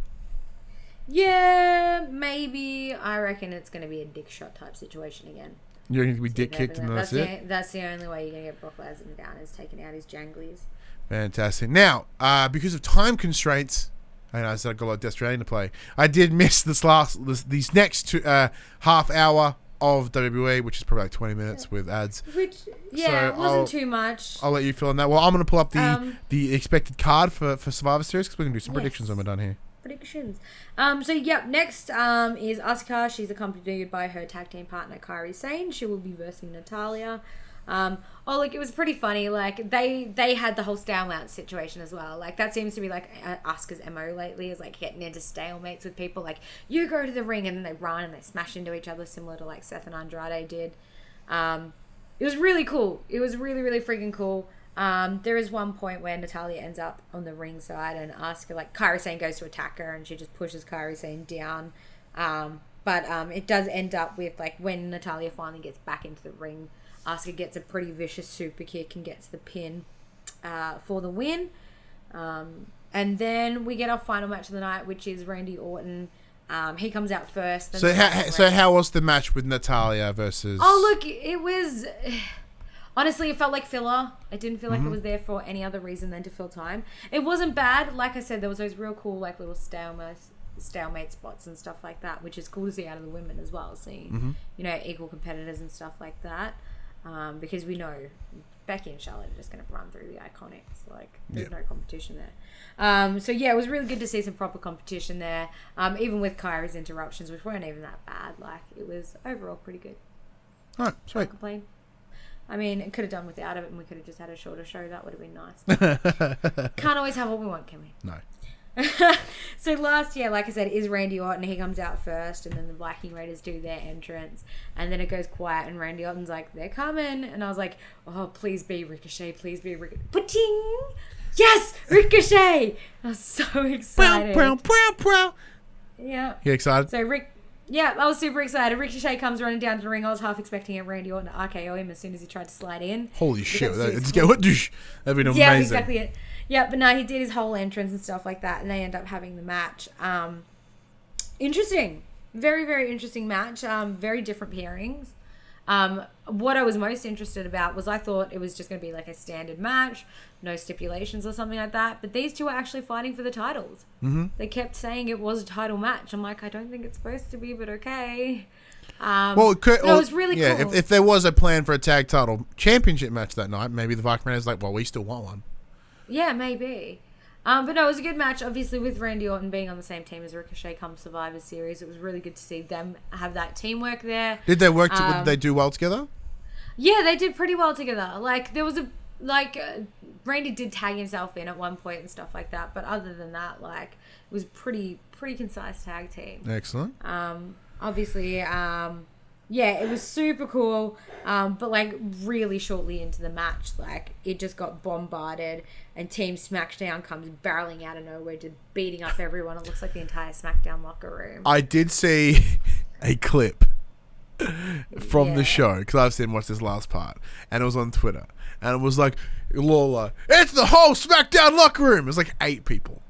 Yeah, maybe. I reckon it's gonna be a dick shot type situation again. You're going to be dick kicked and that's it? That's the only way you're going to get Brock Lesnar down, is taking out his janglies. Fantastic. Now, because of time constraints, I said I got a lot of Death Stranding to play. I did miss these next half hour of WWE, which is probably like 20 minutes with ads. Which, it wasn't too much. I'll let you fill in that. Well, I'm going to pull up the expected card for Survivor Series because we're going to do some predictions when we're done here. Predictions. Next is Asuka. She's accompanied by her tag team partner Kairi Sane. She will be versing Natalya. It was pretty funny. Like they had the whole stalemate situation as well. Like that seems to be like Asuka's MO lately, is like getting into stalemates with people. Like, you go to the ring and then they run and they smash into each other, similar to like Seth and Andrade did. It was really cool. It was really, really freaking cool. There is one point where Natalya ends up on the ring side and Asuka, like, Kairi Sane goes to attack her and she just pushes Kairi Sane down. But it does end up with, like, when Natalya finally gets back into the ring, Asuka gets a pretty vicious super kick and gets the pin for the win. And then we get our final match of the night, which is Randy Orton. He comes out first. So how was the match with Natalya versus... Oh, look, it was... Honestly, it felt like filler. It didn't feel like it was there for any other reason than to fill time. It wasn't bad. Like I said, there was those real cool, like, little stalemate spots and stuff like that, which is cool to see out of the women as well, seeing, equal competitors and stuff like that. Because we know Becky and Charlotte are just going to run through the Iconics. Like, there's no competition there. It was really good to see some proper competition there. Even with Kairi's interruptions, which weren't even that bad. Like, it was overall pretty good. All right, sweet. Can't complain. I mean, it could have done without it, and we could have just had a shorter show. That would have been nice. Can't always have what we want, can we? No. So last year, like I said, is Randy Orton. He comes out first, and then the Viking Raiders do their entrance, and then it goes quiet, and Randy Orton's like, "They're coming," and I was like, "Oh, please be Ricochet, please be Ricochet." Puting! Yes, Ricochet! I was so excited. Pow. Yeah. You excited? So Yeah, I was super excited. Ricochet comes running down to the ring. I was half expecting Randy Orton to RKO him as soon as he tried to slide in. Holy shit. That'd been amazing. Yeah, exactly it. Yeah, but no, he did his whole entrance and stuff like that, and they end up having the match. Interesting. Very, very interesting match. Very different pairings. What I was most interested about was I thought it was just going to be like a standard match, no stipulations or something like that. But these two are actually fighting for the titles. Mm-hmm. They kept saying it was a title match. I'm like, I don't think it's supposed to be, but okay. It was really cool. If there was a plan for a tag title championship match that night, maybe the Viking Raiders like, well, we still want one. Yeah, maybe. But no, it was a good match. Obviously, with Randy Orton being on the same team as Ricochet come Survivor Series, it was really good to see them have that teamwork there. Did they work? Did they do well together? Yeah, they did pretty well together. Like, there was Randy did tag himself in at one point and stuff like that. But other than that, like, it was pretty concise tag team. Excellent. Obviously, yeah, it was super cool. But like really shortly into the match, like it just got bombarded and Team SmackDown comes barreling out of nowhere, just beating up everyone. It looks like the entire SmackDown locker room. I did see a clip from the show because I've seen watched this last part, and it was on Twitter, and it was like Lawler, it's the whole SmackDown locker room. It was like 8 people.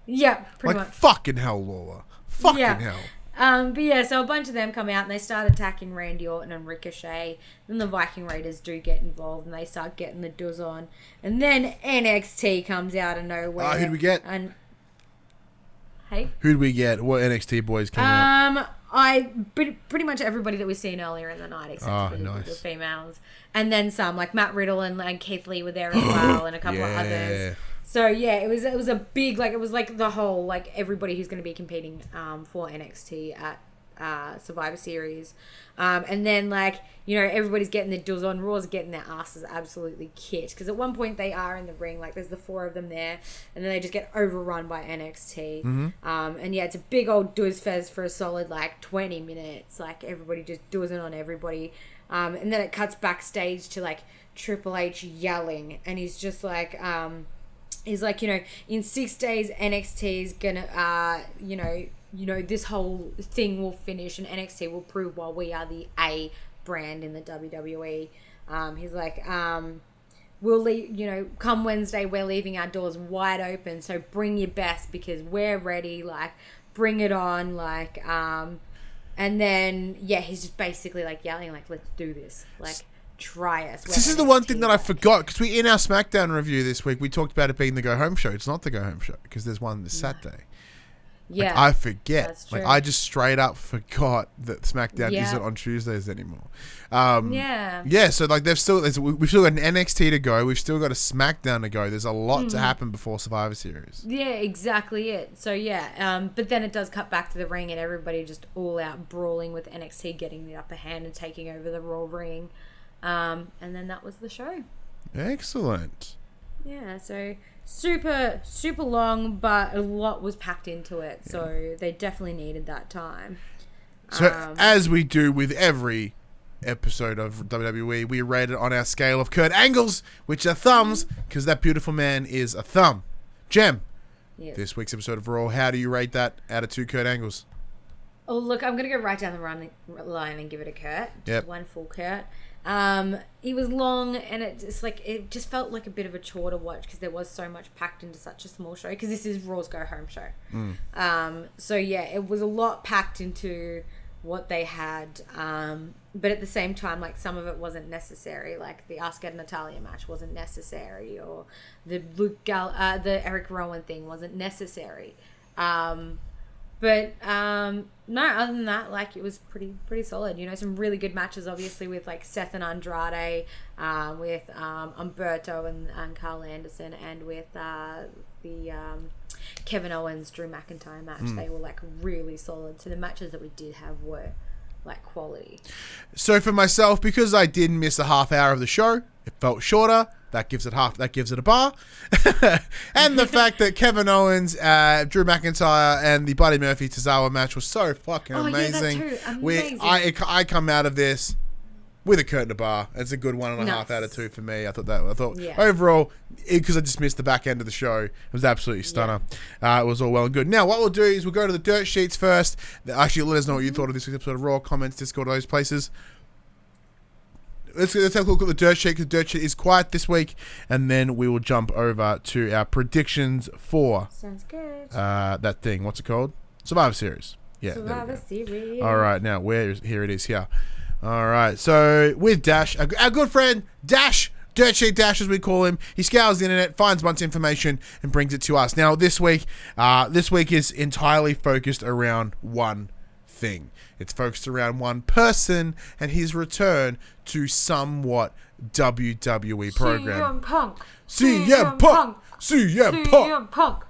Yeah, pretty like, much. Fucking hell, Lawler. Fucking hell. But yeah, so a bunch of them come out and they start attacking Randy Orton and Ricochet. Then the Viking Raiders do get involved and they start getting the doors on. And then NXT comes out of nowhere. Who'd we get? Hey? Who'd we get? What NXT boys came out? Pretty much everybody that we've seen earlier in the night, except for the females. And then some, like Matt Riddle and Keith Lee were there as well, and a couple of others. So yeah, it was a big, like, it was like the whole, like, everybody who's going to be competing for NXT at Survivor Series. And then, like, you know, everybody's getting their doors on. Raw's getting their asses absolutely kicked. Because at one point they are in the ring, like, there's the 4 of them there. And then they just get overrun by NXT. Mm-hmm. And yeah, it's a big old doos fest for a solid, like, 20 minutes. Like, everybody just doozing on everybody. And then it cuts backstage to, like, Triple H yelling. And he's just like... He's like, you know, in 6 days, NXT is gonna, you know, this whole thing will finish and NXT will prove why we are the A brand in the WWE. He's like, we'll leave, you know, come Wednesday, we're leaving our doors wide open. So bring your best because we're ready. Like, bring it on. Like, and then, yeah, he's just basically like yelling, like, let's do this. Like, try us. This is the one thing that I forgot because in our SmackDown review this week we talked about it being the go home show. It's not the go home show because there's one this Saturday. Yeah, like, I forget. That's true. Like I just straight up forgot that SmackDown isn't on Tuesdays anymore. Yeah. So like we've still got an NXT to go. We've still got a SmackDown to go. There's a lot to happen before Survivor Series. Yeah, exactly it. So yeah, but then it does cut back to the ring and everybody just all out brawling with NXT getting the upper hand and taking over the Raw ring. And then that was the show. Excellent. Yeah, so super long, but a lot was packed into it. Yeah. So they definitely needed that time. So as we do with every episode of WWE, we rate it on our scale of Kurt Angles, which are thumbs, because that beautiful man is a thumb. Jem, this week's episode of Raw, how do you rate that out of 2 Kurt Angles? Oh, look, I'm going to go right down the line and give it a Kurt. Just one full Kurt. It was long and it just felt like a bit of a chore to watch because there was so much packed into such a small show because this is Raw's go home show. So yeah, it was a lot packed into what they had, but at the same time, like, some of it wasn't necessary, like the Asuka and Natalya match wasn't necessary, or the the Eric Rowan thing wasn't necessary. But no, other than that, like, it was pretty solid. You know, some really good matches, obviously, with like Seth and Andrade, with Umberto and Carl Anderson, and with the Kevin Owens Drew McIntyre match. They were like really solid. So the matches that we did have were like quality. So for myself, because I did miss a half hour of the show, it felt shorter. That gives it a bar. And the fact that Kevin Owens, Drew McIntyre, and the Buddy Murphy Tozawa match was so fucking amazing. Yeah, that too. Amazing. I come out of this with a curtain bar. It's a good 1.5 Nice. out of 2 for me. I thought Yeah. overall, because I just missed the back end of the show, it was absolutely stunner. It was all well and good. Now, what we'll do is we'll go to the dirt sheets first. Actually, let us know what you thought of this week's episode of Raw. Comments, Discord, all those places. Let's have a look at the dirt sheet, because the dirt sheet is quiet this week, and then we will jump over to our predictions for Sounds good. that thing. What's it called? Survivor Series. Yeah. there we Survivor go. Series. All right, now here it is here. All right, so with Dash, our good friend Dash, Dirt Sheet Dash as we call him, he scours the internet, finds a bunch of information, and brings it to us. Now this week is entirely focused around one thing. It's focused around one person and his return to somewhat WWE program. CM Punk. CM Punk. CM Punk. Punk.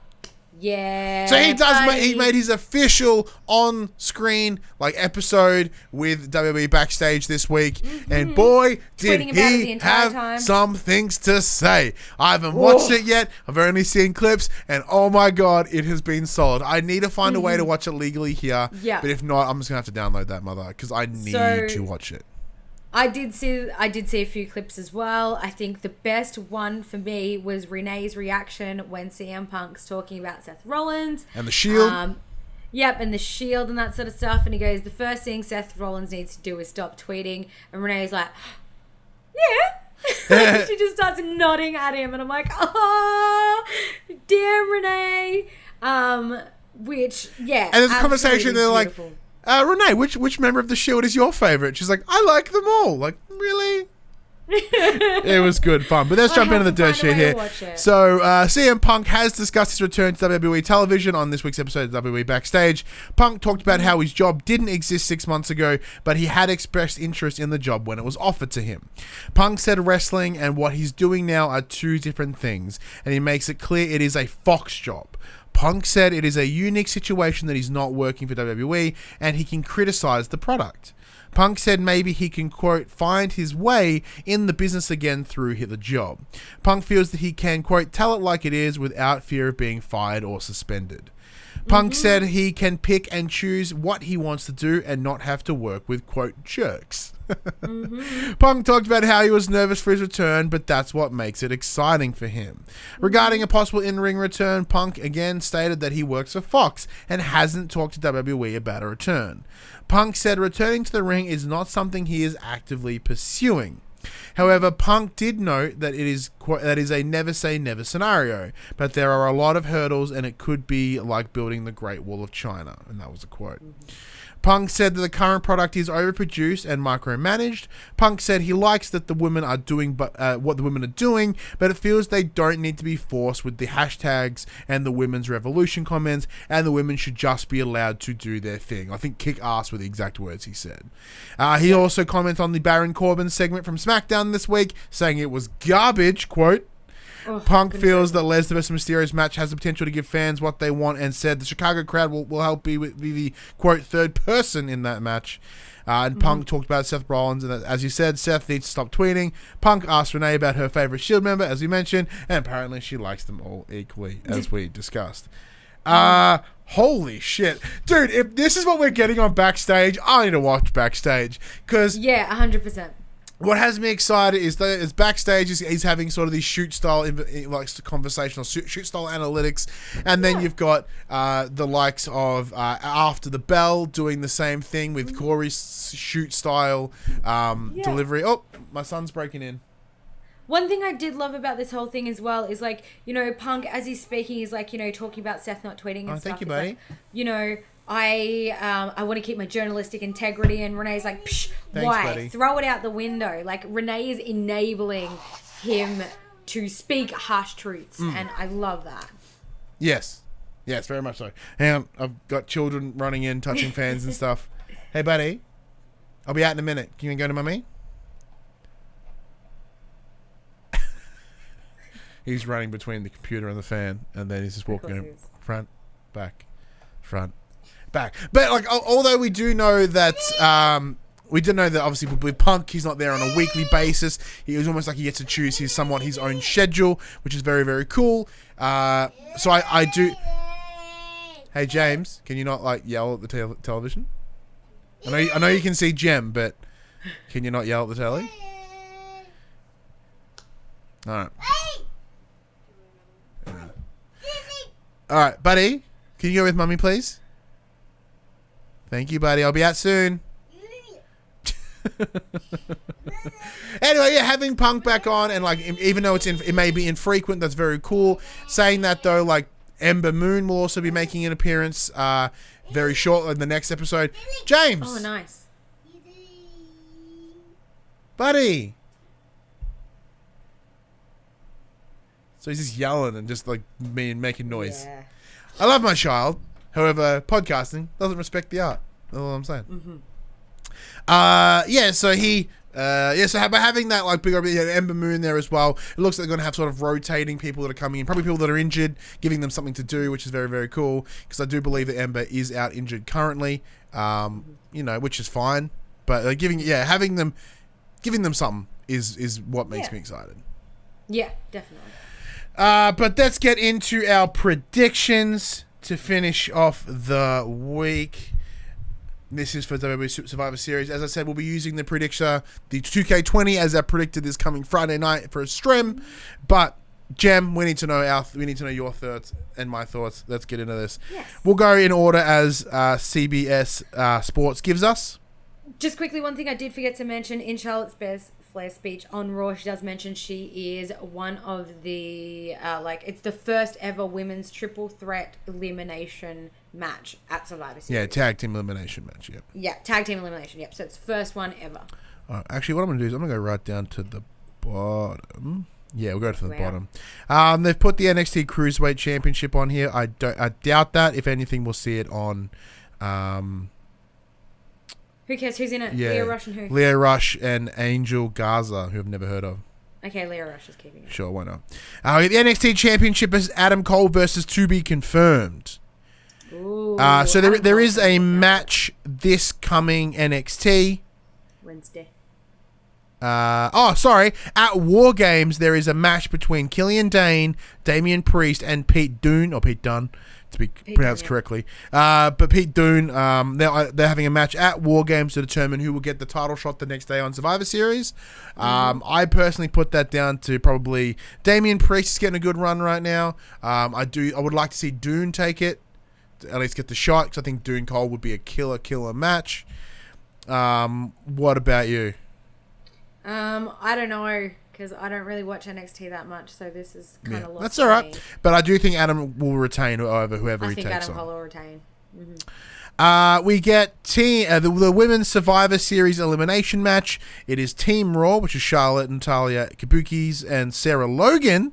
Yeah. So he buddy. made his official on-screen episode with WWE backstage this week, and boy did Tweeting about it the he entire have time. some things to say. I haven't watched it yet. I've only seen clips, and oh my god, it has been solid. I need to find a way to watch it legally here, Yeah. but if not, I'm just gonna have to download that mother because I need to watch it. I did see a few clips as well. I think the best one for me was Renee's reaction when CM Punk's talking about Seth Rollins. And the Shield. Yep, and the Shield and that sort of stuff. And he goes, the first thing Seth Rollins needs to do is stop tweeting. And Renee's like, yeah. She just starts nodding at him. And I'm like, oh, damn Renee. Which, yeah. And there's a conversation, they're like, beautiful. Renee, which member of the Shield is your favorite? She's like, I like them all. Like, really? It was good fun. But let's jump into the dirt sheet here. So, CM Punk has discussed his return to WWE television on this week's episode of WWE Backstage. Punk talked about how his job didn't exist 6 months ago, but he had expressed interest in the job when it was offered to him. Punk said wrestling and what he's doing now are two different things, and he makes it clear it is a Fox job. Punk said it is a unique situation that he's not working for WWE and he can criticize the product. Punk said maybe he can, quote, find his way in the business again through the job. Punk feels that he can, quote, tell it like it is without fear of being fired or suspended. Punk said he can pick and choose what he wants to do and not have to work with, quote, jerks. Punk talked about how he was nervous for his return, but that's what makes it exciting for him. Regarding a possible in-ring return, Punk again stated that he works for Fox and hasn't talked to WWE about a return. Punk said returning to the ring is not something he is actively pursuing. However, Punk did note that it is a never say never scenario, but there are a lot of hurdles and it could be like building the Great Wall of China, and that was a quote. Punk said that the current product is overproduced and micromanaged. Punk said he likes that the women are doing what the women are doing, but it feels they don't need to be forced with the hashtags and the women's revolution comments, and the women should just be allowed to do their thing. I think kick ass were the exact words he said. He also commented on the Baron Corbin segment from SmackDown this week, saying it was garbage, quote. Punk feels that Les vs. Mysterio's match has the potential to give fans what they want and said the Chicago crowd will help be the, quote, third person in that match. And Punk talked about Seth Rollins, and as you said, Seth needs to stop tweeting. Punk asked Renee about her favorite Shield member, as we mentioned, and apparently she likes them all equally, as we discussed. Holy shit. Dude, if this is what we're getting on Backstage, I need to watch Backstage. Because yeah, 100%. what has me excited is that as Backstage he's having sort of these shoot style conversational shoot style analytics, and then you've got the likes of After the Bell doing the same thing with Corey's shoot style delivery. Oh, my son's breaking in. One thing I did love about this whole thing as well is, like, you know, Punk, as he's speaking, he's like, you know, talking about Seth not tweeting and stuff. Thank you, He's buddy. like, you know, I want to keep my journalistic integrity, and Renee's like, psh, Thanks, why? buddy. Throw it out the window. Like, Renee is enabling him to speak harsh truths, and I love that. Yes, very much so. Hang on, I've got children running in, touching fans and stuff. Hey, buddy, I'll be out in a minute. Can you go to mummy? He's running between the computer and the fan, and then he's just walking front, back. But like, although we do know that obviously with Punk, he's not there on a weekly basis. He was almost like he gets to choose his own schedule, which is very, very cool. So I do. Hey James, can you not like yell at the television? I know you can see Jem, but Can you not yell at the telly? All right. All right, buddy. Can you go with mummy, please? Thank you, buddy. I'll be out soon. Anyway, yeah, having Punk back on, and like, even though it may be infrequent, that's very cool. Saying that though, like, Ember Moon will also be making an appearance very shortly in the next episode. James. Oh, nice. Buddy. So he's just yelling and just like making noise. Yeah. I love my child. However, podcasting doesn't respect the art. That's all I'm saying. Mm-hmm. So he... so by having that like big Ember Moon there as well, it looks like they're going to have sort of rotating people that are coming in, probably people that are injured, giving them something to do, which is very, very cool, because I do believe that Ember is out injured currently, which is fine, but having them, giving them something is what makes me excited. Yeah, definitely. But let's get into our predictions to finish off the week. This is for WWE Survivor Series. As I said, we'll be using the predictor, the 2K20, as I predicted this coming Friday night for a stream. But Jem, we need to know your thoughts and my thoughts. Let's get into this. Yes. We'll go in order as CBS Sports gives us. Just quickly, one thing I did forget to mention in Charlotte Flair's speech on Raw, she does mention she is one of the it's the first ever women's triple threat elimination match at Survivor Series. Yeah, tag team elimination match. Yep. Yeah, tag team elimination. Yep. So it's the first one ever. Actually, what I'm gonna do is I'm gonna go right down to the bottom. Yeah, we'll go to the bottom. They've put the NXT Cruiserweight Championship on here. I doubt that. If anything, we'll see it on. Who cares? Who's in it? Yeah, Leah Rush and who? Leah Rush and Angel Garza, who I've never heard of. Okay, Leah Rush is keeping it. Sure, why not? The NXT Championship is Adam Cole versus To Be Confirmed. Ooh, so there is a match this coming NXT. Wednesday. At War Games, there is a match between Killian Dane, Damian Priest, and Pete Dunne, to be pronounced correctly. But Pete Dunne, they're having a match at War Games to determine who will get the title shot the next day on Survivor Series. I personally put that down to probably Damian Priest is getting a good run right now. I would like to see Dunne take it, at least get the shot, because I think Dunne Cole would be a killer match. What about you? I don't know, because I don't really watch NXT that much, so this is kind of lost. That's all right. But I do think Adam will retain over whoever he takes on. I think Adam Cole will retain. Mm-hmm. We get the Women's Survivor Series elimination match. It is Team Raw, which is Charlotte, Natalya, Kabukis, and Sarah Logan.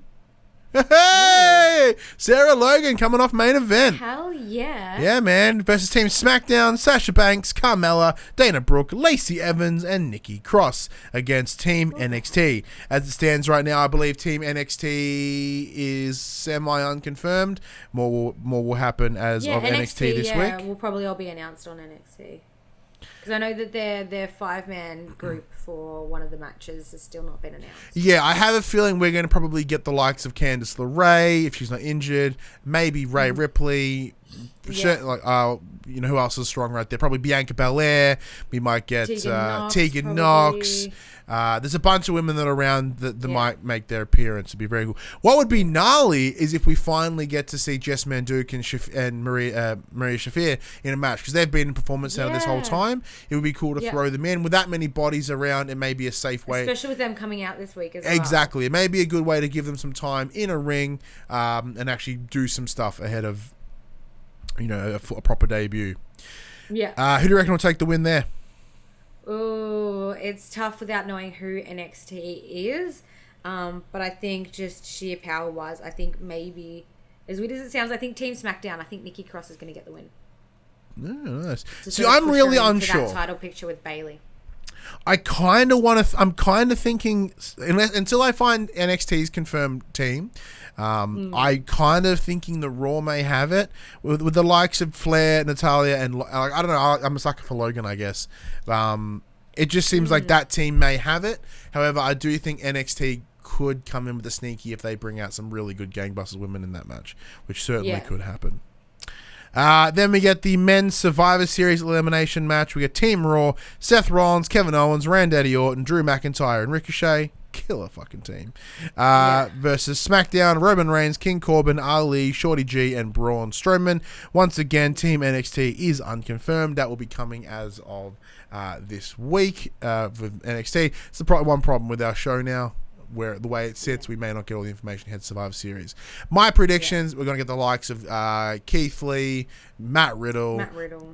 Hey! Sarah Logan coming off main event. Hell yeah. Yeah, man. Versus Team SmackDown, Sasha Banks, Carmella, Dana Brooke, Lacey Evans, and Nikki Cross against Team NXT. As it stands right now, I believe Team NXT is semi-unconfirmed. More will happen as of NXT this week. Yeah, will probably all be announced on NXT. Because I know that their 5-man group for one of the matches has still not been announced. Yeah, I have a feeling we're going to probably get the likes of Candice LeRae, if she's not injured. Maybe Rhea Ripley. Yeah. Who else is strong right there? Probably Bianca Belair. We might get Tegan Knox. There's a bunch of women that are around that might make their appearance. It'd be very cool. What would be gnarly is if we finally get to see Jess Manduke and Maria Shafir in a match, because they've been in performance center this whole time. It would be cool to throw them in. With that many bodies around, it may be a safe way. Especially with them coming out this week as well. Exactly. It may be a good way to give them some time in a ring and actually do some stuff ahead of a proper debut. Yeah. Who do you reckon will take the win there? Oh, it's tough without knowing who NXT is. But I think just sheer power-wise, I think maybe, as weird as it sounds, I think Team SmackDown, I think Nikki Cross is going to get the win. Oh, nice. See, I'm really unsure. That title picture with Bayley. I kind of want to. I'm kind of thinking until I find NXT's confirmed team. I kind of thinking the Raw may have it with the likes of Flair, Natalya, and I don't know. I'm a sucker for Logan, I guess. It just seems like that team may have it. However, I do think NXT could come in with a sneaky if they bring out some really good gangbusters women in that match, which certainly could happen. Then we get the men's Survivor Series elimination match. We get Team Raw, Seth Rollins, Kevin Owens, Randy Orton, Drew McIntyre, and Ricochet. Killer fucking team. Versus SmackDown, Roman Reigns, King Corbin, Ali, Shorty G, and Braun Strowman. Once again, Team NXT is unconfirmed. That will be coming as of this week with NXT. It's the one problem with our show now, where the way it sits, we may not get all the information ahead of Survivor Series. My predictions, we're going to get the likes of Keith Lee, Matt Riddle,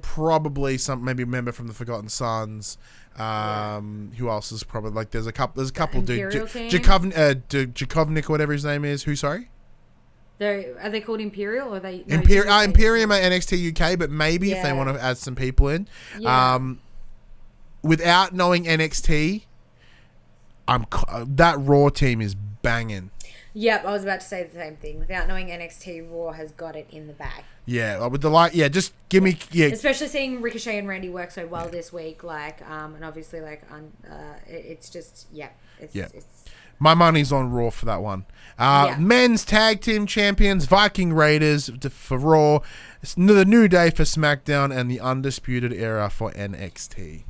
probably maybe a member from the Forgotten Sons. Who else is probably like? There's a couple. Jakovnik or whatever his name is. Who? Sorry. Are they called Imperial or are they? No, Imperium at NXT UK, but maybe if they want to add some people in. Without knowing NXT, that Raw team is banging. Yep, I was about to say the same thing. Without knowing NXT, Raw has got it in the bag. Yeah, with the just give me Especially seeing Ricochet and Randy work so well this week, and obviously it's just it's my money's on Raw for that one. Men's tag team champions, Viking Raiders for Raw, the New Day for SmackDown, and the Undisputed Era for NXT.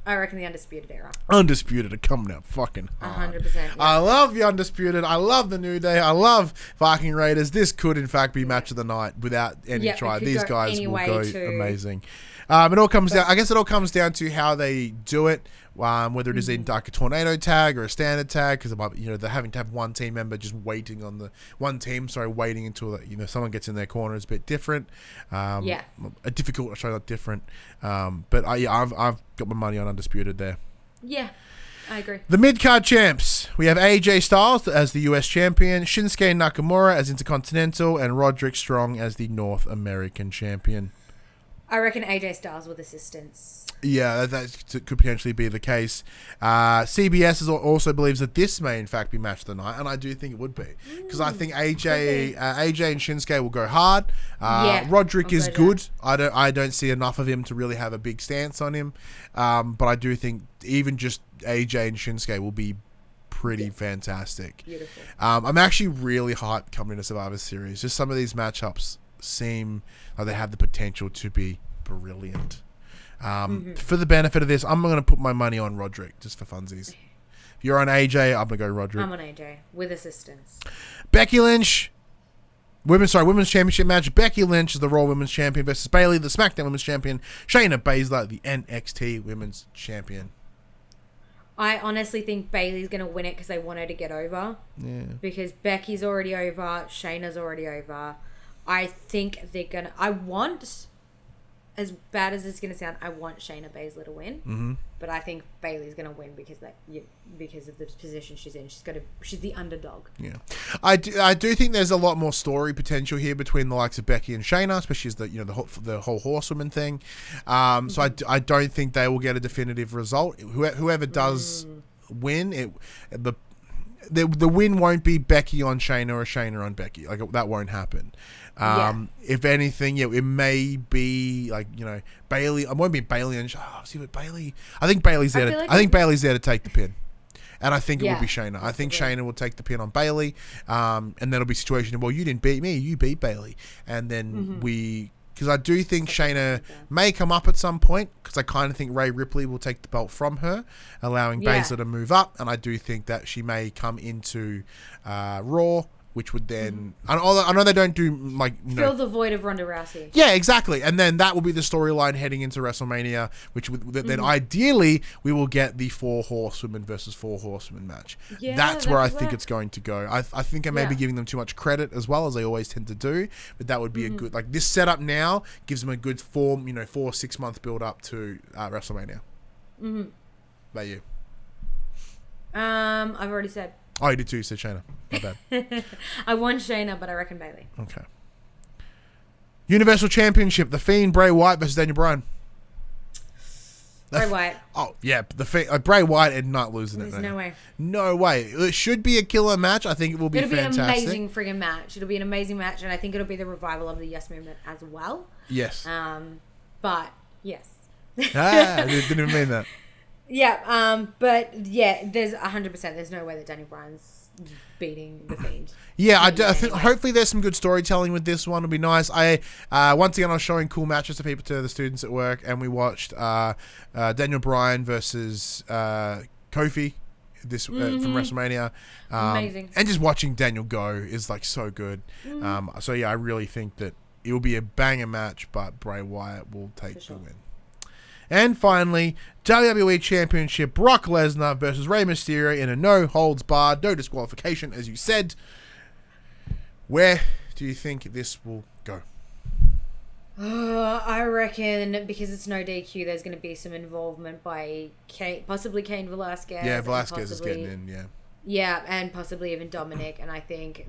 I reckon the Undisputed Era. Undisputed are coming out fucking hard. 100%. Yeah. I love the Undisputed. I love the New Day. I love Viking Raiders. This could, in fact, be match of the night without any try. These guys will go amazing. It all comes down. I guess it all comes down to how they do it. Whether it is in like a tornado tag or a standard tag, because they're having to have one team member just waiting on waiting until someone gets in their corner is a bit different. Difficult. Sorry, not different. But I've got my money on Undisputed there. Yeah, I agree. The mid-card champs. We have AJ Styles as the US champion, Shinsuke Nakamura as Intercontinental, and Roderick Strong as the North American champion. I reckon AJ Styles with assistance. Yeah, that could potentially be the case. CBS also believes that this may in fact be match of the night, and I do think it would be, because I think AJ and Shinsuke will go hard. Roderick is good. I don't see enough of him to really have a big stance on him, but I do think even just AJ and Shinsuke will be pretty fantastic. Beautiful. I'm actually really hyped coming to Survivor Series. Just some of these matchups seem like they have the potential to be brilliant. For the benefit of this, I'm going to put my money on Roderick just for funsies. If you're on AJ, I'm going to go Roderick. I'm on AJ with assistance. Becky Lynch, women's championship match. Becky Lynch is the Raw Women's Champion versus Bayley, the SmackDown Women's Champion. Shayna Baszler, the NXT Women's Champion. I honestly think Bayley's going to win it because they want her to get over. Yeah. Because Becky's already over, Shayna's already over. I think they're going to... as bad as it's going to sound, I want Shayna Baszler to win. Mm-hmm. But I think Bayley's going to win because of the position she's in. She's the underdog. Yeah, I do think there's a lot more story potential here between the likes of Becky and Shayna, especially as the whole horsewoman thing. So I don't think they will get a definitive result. Whoever does win, the win won't be Becky on Shayna or Shayna on Becky. Like, that won't happen. If anything, it may be Bayley. It won't be Bayley and Bayley. I think Bayley's there. I think Bayley's there to take the pin, and I think it will be Shayna. I think Shayna will take the pin on Bayley, and then it'll be a situation of, well, you didn't beat me, you beat Bayley, and then because I do think Shayna may come up at some point, because I kind of think Rhea Ripley will take the belt from her, allowing Baszler to move up, and I do think that she may come into Raw, which would then... I know they don't do, fill the void of Ronda Rousey. Yeah, exactly. And then that will be the storyline heading into WrestleMania, which would then ideally we will get the 4 horsewomen versus 4 horsewomen match. Yeah, that's where I think it's going to go. I think I may be giving them too much credit as well, as they always tend to do, but that would be a good... this setup now gives them a good 4-6 month build up to WrestleMania. Mm-hmm. About you? I've already said... Oh, you did too. You said Shayna. My bad. I want Shayna, but I reckon Bayley. Okay. Universal Championship: The Fiend, Bray Wyatt versus Daniel Bryan. Bray Wyatt. Oh yeah, the Fiend, Bray Wyatt and not losing it. There's no way. No way. It should be a killer match. I think it will be. It'll fantastic. Be an amazing friggin' match. It'll be an amazing match, and I think it'll be the revival of the Yes Movement as well. Yes. But yes. I didn't even mean that. Yeah, but yeah, there's 100%. There's no way that Daniel Bryan's beating the Fiend. Yeah, I think hopefully there's some good storytelling with this one. It'll be nice. Once again, I was showing cool matches to the students at work, and we watched Daniel Bryan versus Kofi from WrestleMania. Amazing. And just watching Daniel go is like so good. So yeah, I really think that it will be a banger match, but Bray Wyatt will take the win. And finally, WWE Championship, Brock Lesnar versus Rey Mysterio in a no-holds-barred, no disqualification, as you said. Where do you think this will go? I reckon because it's no DQ, there's going to be some involvement by possibly Cain Velasquez. Yeah, Velasquez is getting in, yeah. Yeah, and possibly even Dominic, and I think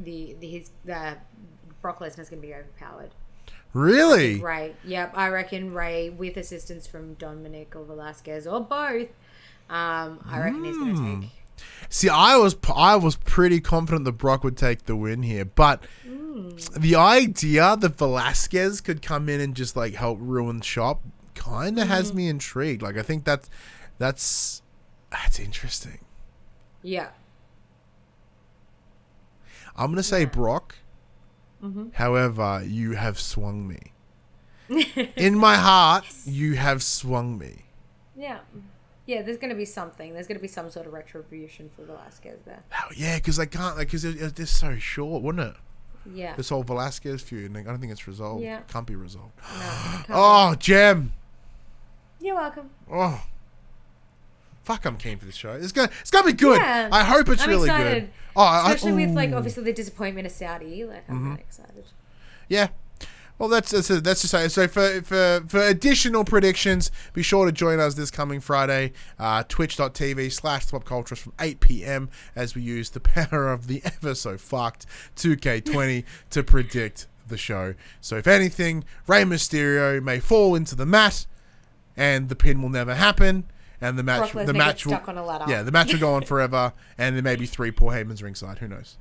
Brock Lesnar's going to be overpowered. Really? Ray. Yep, I reckon Ray, with assistance from Dominic or Velasquez or both, I reckon he's going to take. See, I was pretty confident that Brock would take the win here, but the idea that Velasquez could come in and just like help ruin shop kind of has me intrigued. Like, I think that's interesting. Yeah. I'm gonna say Brock. However, you have swung me. In my heart, you have swung me. Yeah. Yeah, there's going to be something. There's going to be some sort of retribution for Velasquez there. Oh, yeah, because I can't, because it's just so short, wouldn't it? Yeah. This whole Velasquez feud, I don't think it's resolved. Yeah. Can't be resolved. No, it can't. Oh, Jem. You're welcome. Oh. Fuck, I'm keen for this show. It's gonna be good. Yeah. I hope it's really excited. Good. Oh, especially with like obviously the disappointment of Saudi. Like I'm really excited. Yeah. Well, that's just say. So for additional predictions, be sure to join us this coming Friday, twitch.tv/thepopculturist from 8 p.m. as we use the power of the ever so fucked 2K20 to predict the show. So if anything, Rey Mysterio may fall into the mat, and the pin will never happen. And the match will stuck on a ladder. Yeah, the match will go on forever, and there may be 3 Paul Heyman's ringside. Who knows?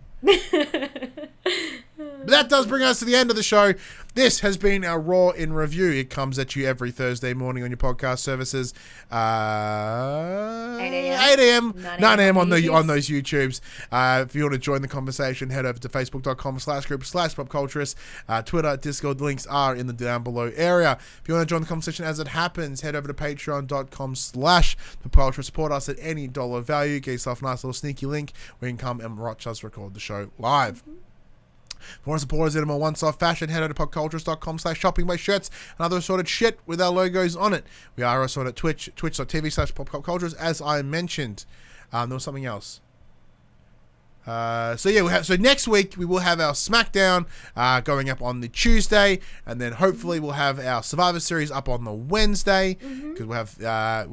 But that does bring us to the end of the show. This has been our Raw in Review. It comes at you every Thursday morning on your podcast services. 8 a.m. 9 a.m. on those YouTubes. If you want to join the conversation, head over to facebook.com/group/popculturist. Twitter, Discord links are in the down below area. If you want to join the conversation as it happens, head over to patreon.com/popculturist. Support us at any dollar value. Get yourself a nice little sneaky link where you can come and watch us record the show live. If you want to support us in a more one-off fashion, head over to popculturist.com/shopping, buy shirts and other assorted shit with our logos on it. We are also at twitch.tv/popculturist, as I mentioned. There was something else. So next week we will have our SmackDown going up on the Tuesday, and then hopefully we'll have our Survivor Series up on the Wednesday, because we'll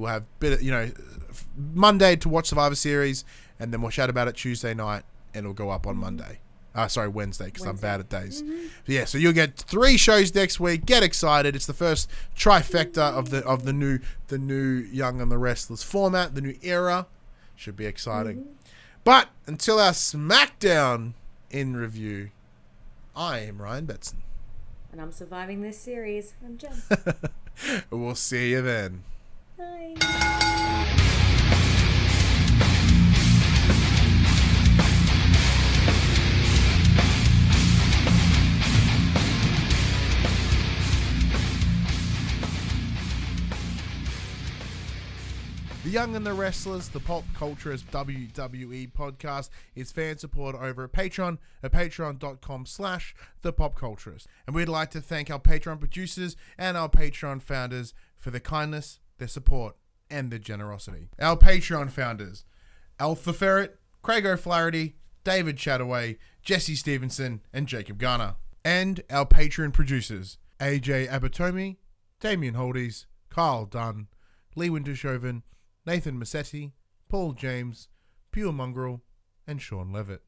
have Monday to watch Survivor Series, and then we'll chat about it Tuesday night, and it'll go up on Monday. Wednesday, because I'm bad at days. Yeah, so you'll get 3 shows next week. Get excited! It's the first trifecta of the new Young and the Restless format, the new era. Should be exciting. But until our SmackDown in review, I am Ryan Betson, and I'm surviving this series. I'm Jen. We'll see you then. Bye. The Young and the Restless, the Pop Culturist WWE podcast, is fan support over at Patreon at patreon.com/thepopculturist. And we'd like to thank our Patreon producers and our Patreon founders for their kindness, their support, and their generosity. Our Patreon founders: Alpha Ferret, Craig O'Flaherty, David Chataway, Jesse Stevenson, and Jacob Garner. And our Patreon producers: AJ Abatomi, Damien Holdies, Kyle Dunn, Lee Wintershoven, Nathan Massetti, Paul James, Pure Mongrel, and Sean Levitt.